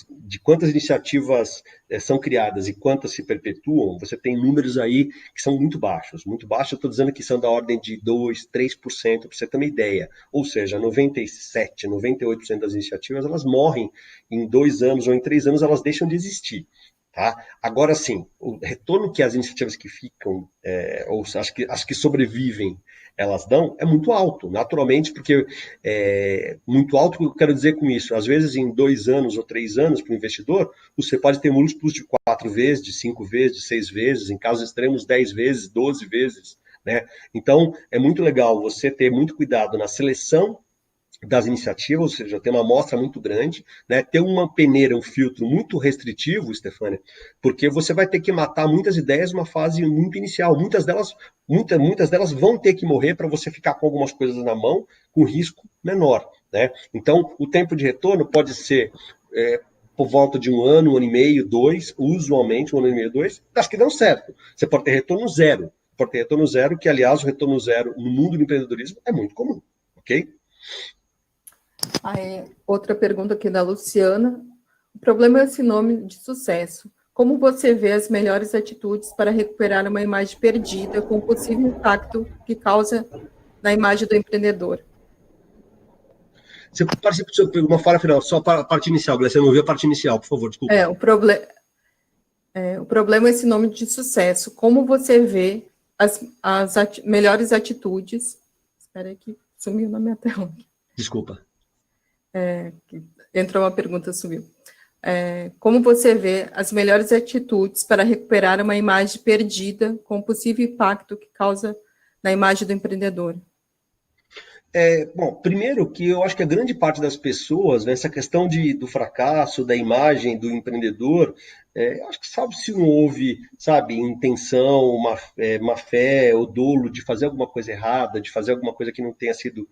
de quantas iniciativas são criadas e quantas se perpetuam, você tem números aí que são muito baixos. Muito baixos, eu estou dizendo que são da ordem de 2, 3%, para você ter uma ideia. Ou seja, 97, 98% das iniciativas, elas morrem em 2 anos ou em 3 anos, elas deixam de existir. Tá? Agora sim, o retorno que as iniciativas que ficam, ou as que sobrevivem, elas dão, é muito alto, naturalmente, porque muito alto, o que eu quero dizer com isso? Às vezes, em 2 anos ou 3 anos, para o investidor, você pode ter múltiplos de 4 vezes, de 5 vezes, de 6 vezes, em casos extremos, 10 vezes, 12 vezes. Né? Então, é muito legal você ter muito cuidado na seleção das iniciativas, ou seja, ter uma amostra muito grande, né? Ter uma peneira, um filtro muito restritivo, Stefânia, porque você vai ter que matar muitas ideias numa fase muito inicial. Muitas delas vão ter que morrer para você ficar com algumas coisas na mão com risco menor. Né? Então, o tempo de retorno pode ser por volta de 1 ano, 1 ano e meio, 2, usualmente 1 ano e meio, 2, acho que dão certo. Você pode ter retorno zero. Pode ter retorno zero, que, aliás, o retorno zero no mundo do empreendedorismo é muito comum. Ok? Aí, outra pergunta aqui da Luciana. O problema é esse nome de sucesso. Como você vê as melhores atitudes para recuperar uma imagem perdida com o possível impacto que causa na imagem do empreendedor? Você participa uma fala final, só a parte inicial, Gleice, você não viu a parte inicial, por favor, desculpa. O problema é esse nome de sucesso. Como você vê as melhores atitudes... Espera aí que sumiu na minha tela. Desculpa. Entrou uma pergunta, sumiu. Como você vê as melhores atitudes para recuperar uma imagem perdida com o possível impacto que causa na imagem do empreendedor? Bom, primeiro que eu acho que a grande parte das pessoas, né, essa questão do fracasso, da imagem do empreendedor, acho que sabe se não houve, sabe, intenção, má fé ou dolo de fazer alguma coisa errada, de fazer alguma coisa que não tenha sido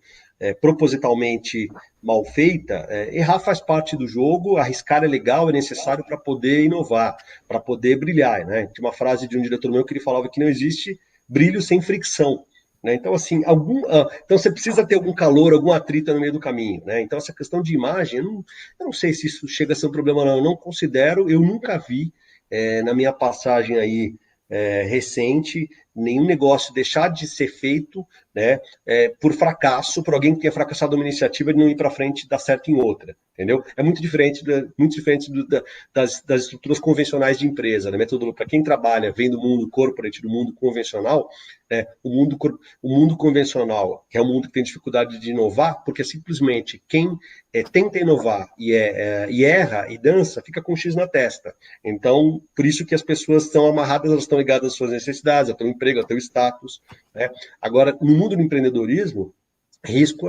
propositalmente mal feita, errar faz parte do jogo, arriscar é legal, é necessário para poder inovar, para poder brilhar. Né? Tinha uma frase de um diretor meu que ele falava que não existe brilho sem fricção. Né? Então, assim, então você precisa ter algum calor, algum atrito no meio do caminho. Né? Então, essa questão de imagem, eu não sei se isso chega a ser um problema, não. Eu não considero, eu nunca vi, na minha passagem aí recente, nenhum negócio deixar de ser feito, né, por fracasso, por alguém que tenha fracassado uma iniciativa de não ir para frente e dar certo em outra, entendeu? É muito diferente, das estruturas convencionais de empresa, né? Para quem trabalha, vem do mundo corporate, do mundo convencional, né, o mundo convencional, que é um mundo que tem dificuldade de inovar, porque simplesmente quem tenta inovar e erra e dança, fica com um X na testa. Então, por isso que as pessoas estão amarradas, elas estão ligadas às suas necessidades, ao teu emprego, ao teu status, né? Agora, no mundo do empreendedorismo, risco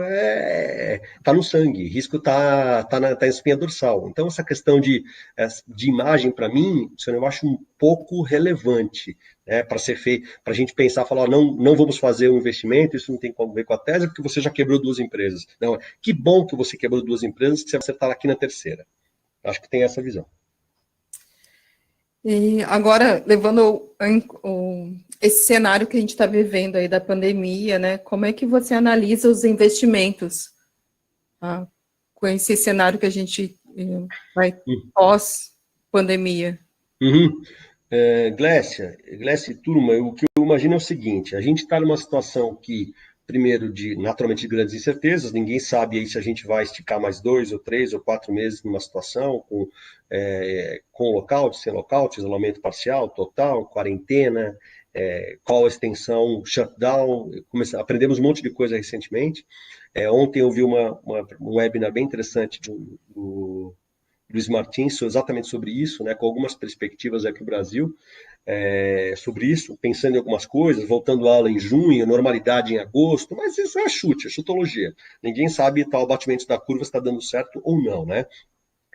tá no sangue, risco tá na espinha dorsal. Então, essa questão de imagem, para mim, eu acho um pouco relevante, né, para ser feito, para a gente pensar, falar, não vamos fazer um investimento, isso não tem como ver com a tese, porque você já quebrou 2 empresas. Não, que bom que você quebrou 2 empresas, que você está aqui na terceira. Acho que tem essa visão. E agora, levando esse cenário que a gente está vivendo aí da pandemia, né? Como é que você analisa os investimentos, tá? Com esse cenário que a gente vai pós-pandemia? Uhum. Glécia e turma, o que eu imagino é o seguinte: a gente está numa situação que, primeiro, naturalmente, de grandes incertezas, ninguém sabe aí se a gente vai esticar mais 2 ou 3 ou 4 meses numa situação, com lockout, sem lockout, isolamento parcial, total, quarentena, qual a extensão, shutdown. Aprendemos um monte de coisa recentemente. Ontem eu vi um webinar bem interessante do Luiz Martins, exatamente sobre isso, né, com algumas perspectivas aqui no Brasil, sobre isso, pensando em algumas coisas, voltando a aula em junho, normalidade em agosto, mas isso é chute, é chutologia. Ninguém sabe o batimento da curva se está dando certo ou não, né?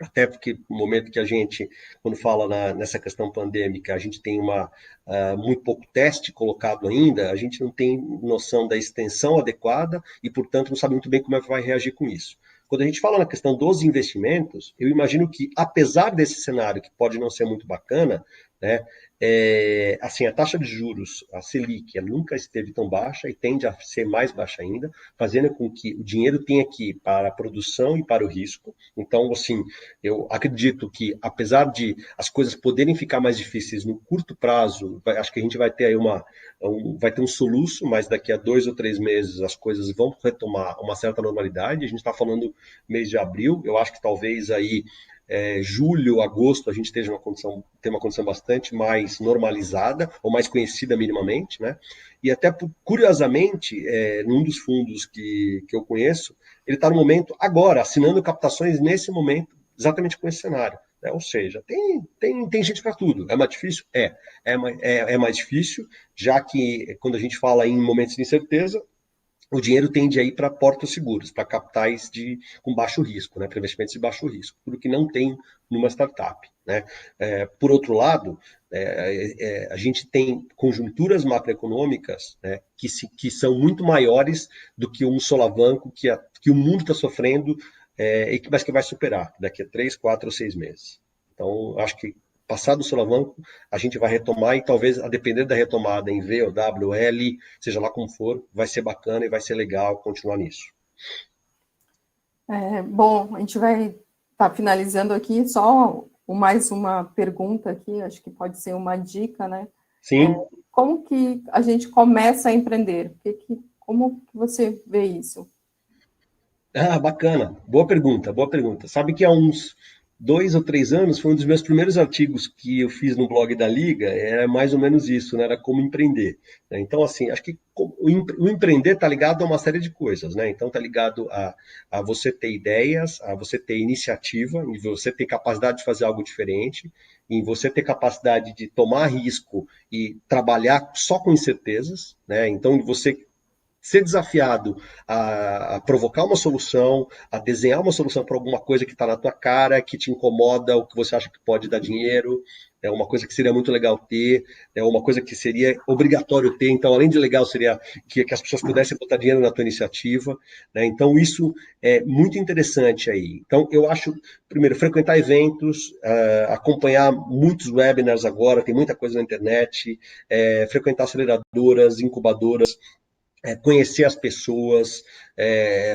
Até porque no momento que a gente, quando fala nessa questão pandêmica, a gente tem muito pouco teste colocado ainda, a gente não tem noção da extensão adequada e, portanto, não sabe muito bem como é que vai reagir com isso. Quando a gente fala na questão dos investimentos, eu imagino que, apesar desse cenário, que pode não ser muito bacana, né, assim, a taxa de juros, a Selic, ela nunca esteve tão baixa e tende a ser mais baixa ainda, fazendo com que o dinheiro tenha que ir para a produção e para o risco. Então, assim, eu acredito que, apesar de as coisas poderem ficar mais difíceis no curto prazo, acho que a gente vai ter aí vai ter um soluço, mas daqui a 2 ou 3 meses as coisas vão retomar uma certa normalidade. A gente está falando mês de abril, eu acho que talvez aí julho, agosto, a gente tenha uma condição bastante mais normalizada, ou mais conhecida minimamente, né? E até, curiosamente, num dos fundos que eu conheço, ele está no momento, agora, assinando captações nesse momento, exatamente com esse cenário. Né? Ou seja, tem gente para tudo. É mais difícil? É mais difícil, já que quando a gente fala em momentos de incerteza, o dinheiro tende a ir para portos seguros, para capitais com baixo risco, né, para investimentos de baixo risco, tudo que não tem numa startup. Né? Por outro lado, a gente tem conjunturas macroeconômicas, né, que são muito maiores do que um solavanco que o mundo está sofrendo, mas que vai superar daqui a 3, 4 ou 6 meses. Então, acho que passado o solavanco, a gente vai retomar e talvez, a depender da retomada em V ou W, L, seja lá como for, vai ser bacana e vai ser legal continuar nisso. Bom, a gente vai estar finalizando aqui, só mais uma pergunta aqui, acho que pode ser uma dica, né? Sim. Como que a gente começa a empreender? Como que você vê isso? Bacana. Boa pergunta, boa pergunta. Sabe que há uns 2 ou 3 anos foi um dos meus primeiros artigos que eu fiz no blog da Liga, era mais ou menos isso, né? Era como empreender. Né? Então, assim, acho que o empreender está ligado a uma série de coisas, né? Então, está ligado a você ter ideias, a você ter iniciativa, em você ter capacidade de fazer algo diferente, em você ter capacidade de tomar risco e trabalhar só com incertezas, né? Então, você ser desafiado a provocar uma solução, a desenhar uma solução para alguma coisa que está na tua cara, que te incomoda, o que você acha que pode dar dinheiro, é uma coisa que seria muito legal ter, é uma coisa que seria obrigatório ter. Então, além de legal, seria que as pessoas pudessem botar dinheiro na tua iniciativa. Né? Então, isso é muito interessante aí. Então, eu acho, primeiro, frequentar eventos, acompanhar muitos webinars agora, tem muita coisa na internet, frequentar aceleradoras, incubadoras, conhecer as pessoas,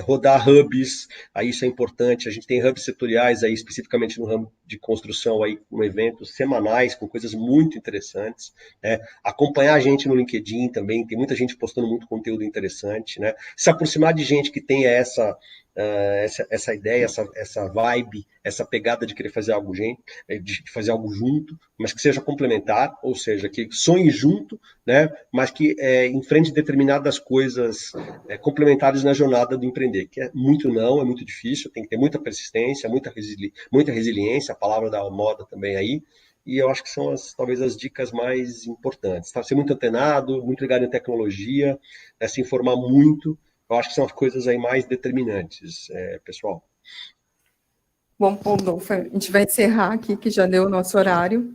rodar hubs, aí isso é importante, a gente tem hubs setoriais aí, especificamente no ramo de construção, aí, com eventos semanais, com coisas muito interessantes, né? Acompanhar a gente no LinkedIn também, tem muita gente postando muito conteúdo interessante, né? Se aproximar de gente que tenha essa ideia, essa vibe, essa pegada de querer fazer algo de fazer algo junto, mas que seja complementar, ou seja, que sonhe junto, né? Mas que enfrente determinadas coisas complementares na jornada do empreender, que é muito difícil, tem que ter muita persistência, muita resiliência, a palavra da moda também aí, e eu acho que são talvez as dicas mais importantes, tá? Ser muito antenado, muito ligado em tecnologia, se informar muito, eu acho que são as coisas aí mais determinantes, pessoal. Bom, Rodolfo, a gente vai encerrar aqui, que já deu o nosso horário.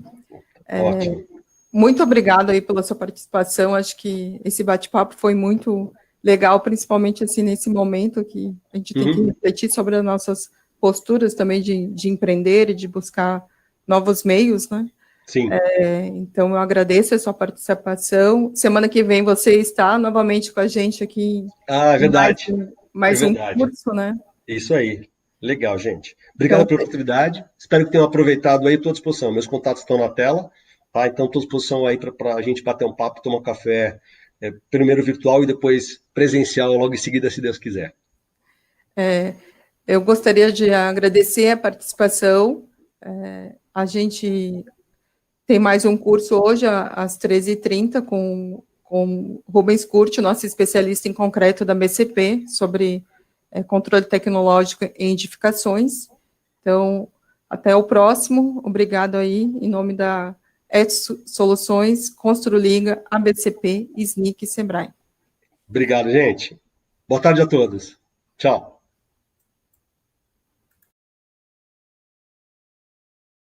Ótimo. Muito obrigado aí pela sua participação, acho que esse bate-papo foi muito legal, principalmente assim nesse momento que a gente tem que refletir sobre as nossas posturas também de empreender e de buscar novos meios, né? Sim. Então, eu agradeço a sua participação. Semana que vem você está novamente com a gente aqui. É verdade. Mais um curso, né? Isso aí. Legal, gente. Obrigado então, pela oportunidade. Espero que tenham aproveitado aí, estou à disposição. Meus contatos estão na tela, tá? Então, estou à disposição aí para a gente bater um papo, tomar um café, primeiro virtual e depois presencial logo em seguida, se Deus quiser. Eu gostaria de agradecer a participação. A gente tem mais um curso hoje, às 13h30, com Rubens Curti, nosso especialista em concreto da BCP, sobre controle tecnológico em edificações. Então, até o próximo. Obrigado aí, em nome da ETS Soluções, Construliga, ABCP, SNIC e Sebrae. Obrigado, gente. Boa tarde a todos. Tchau.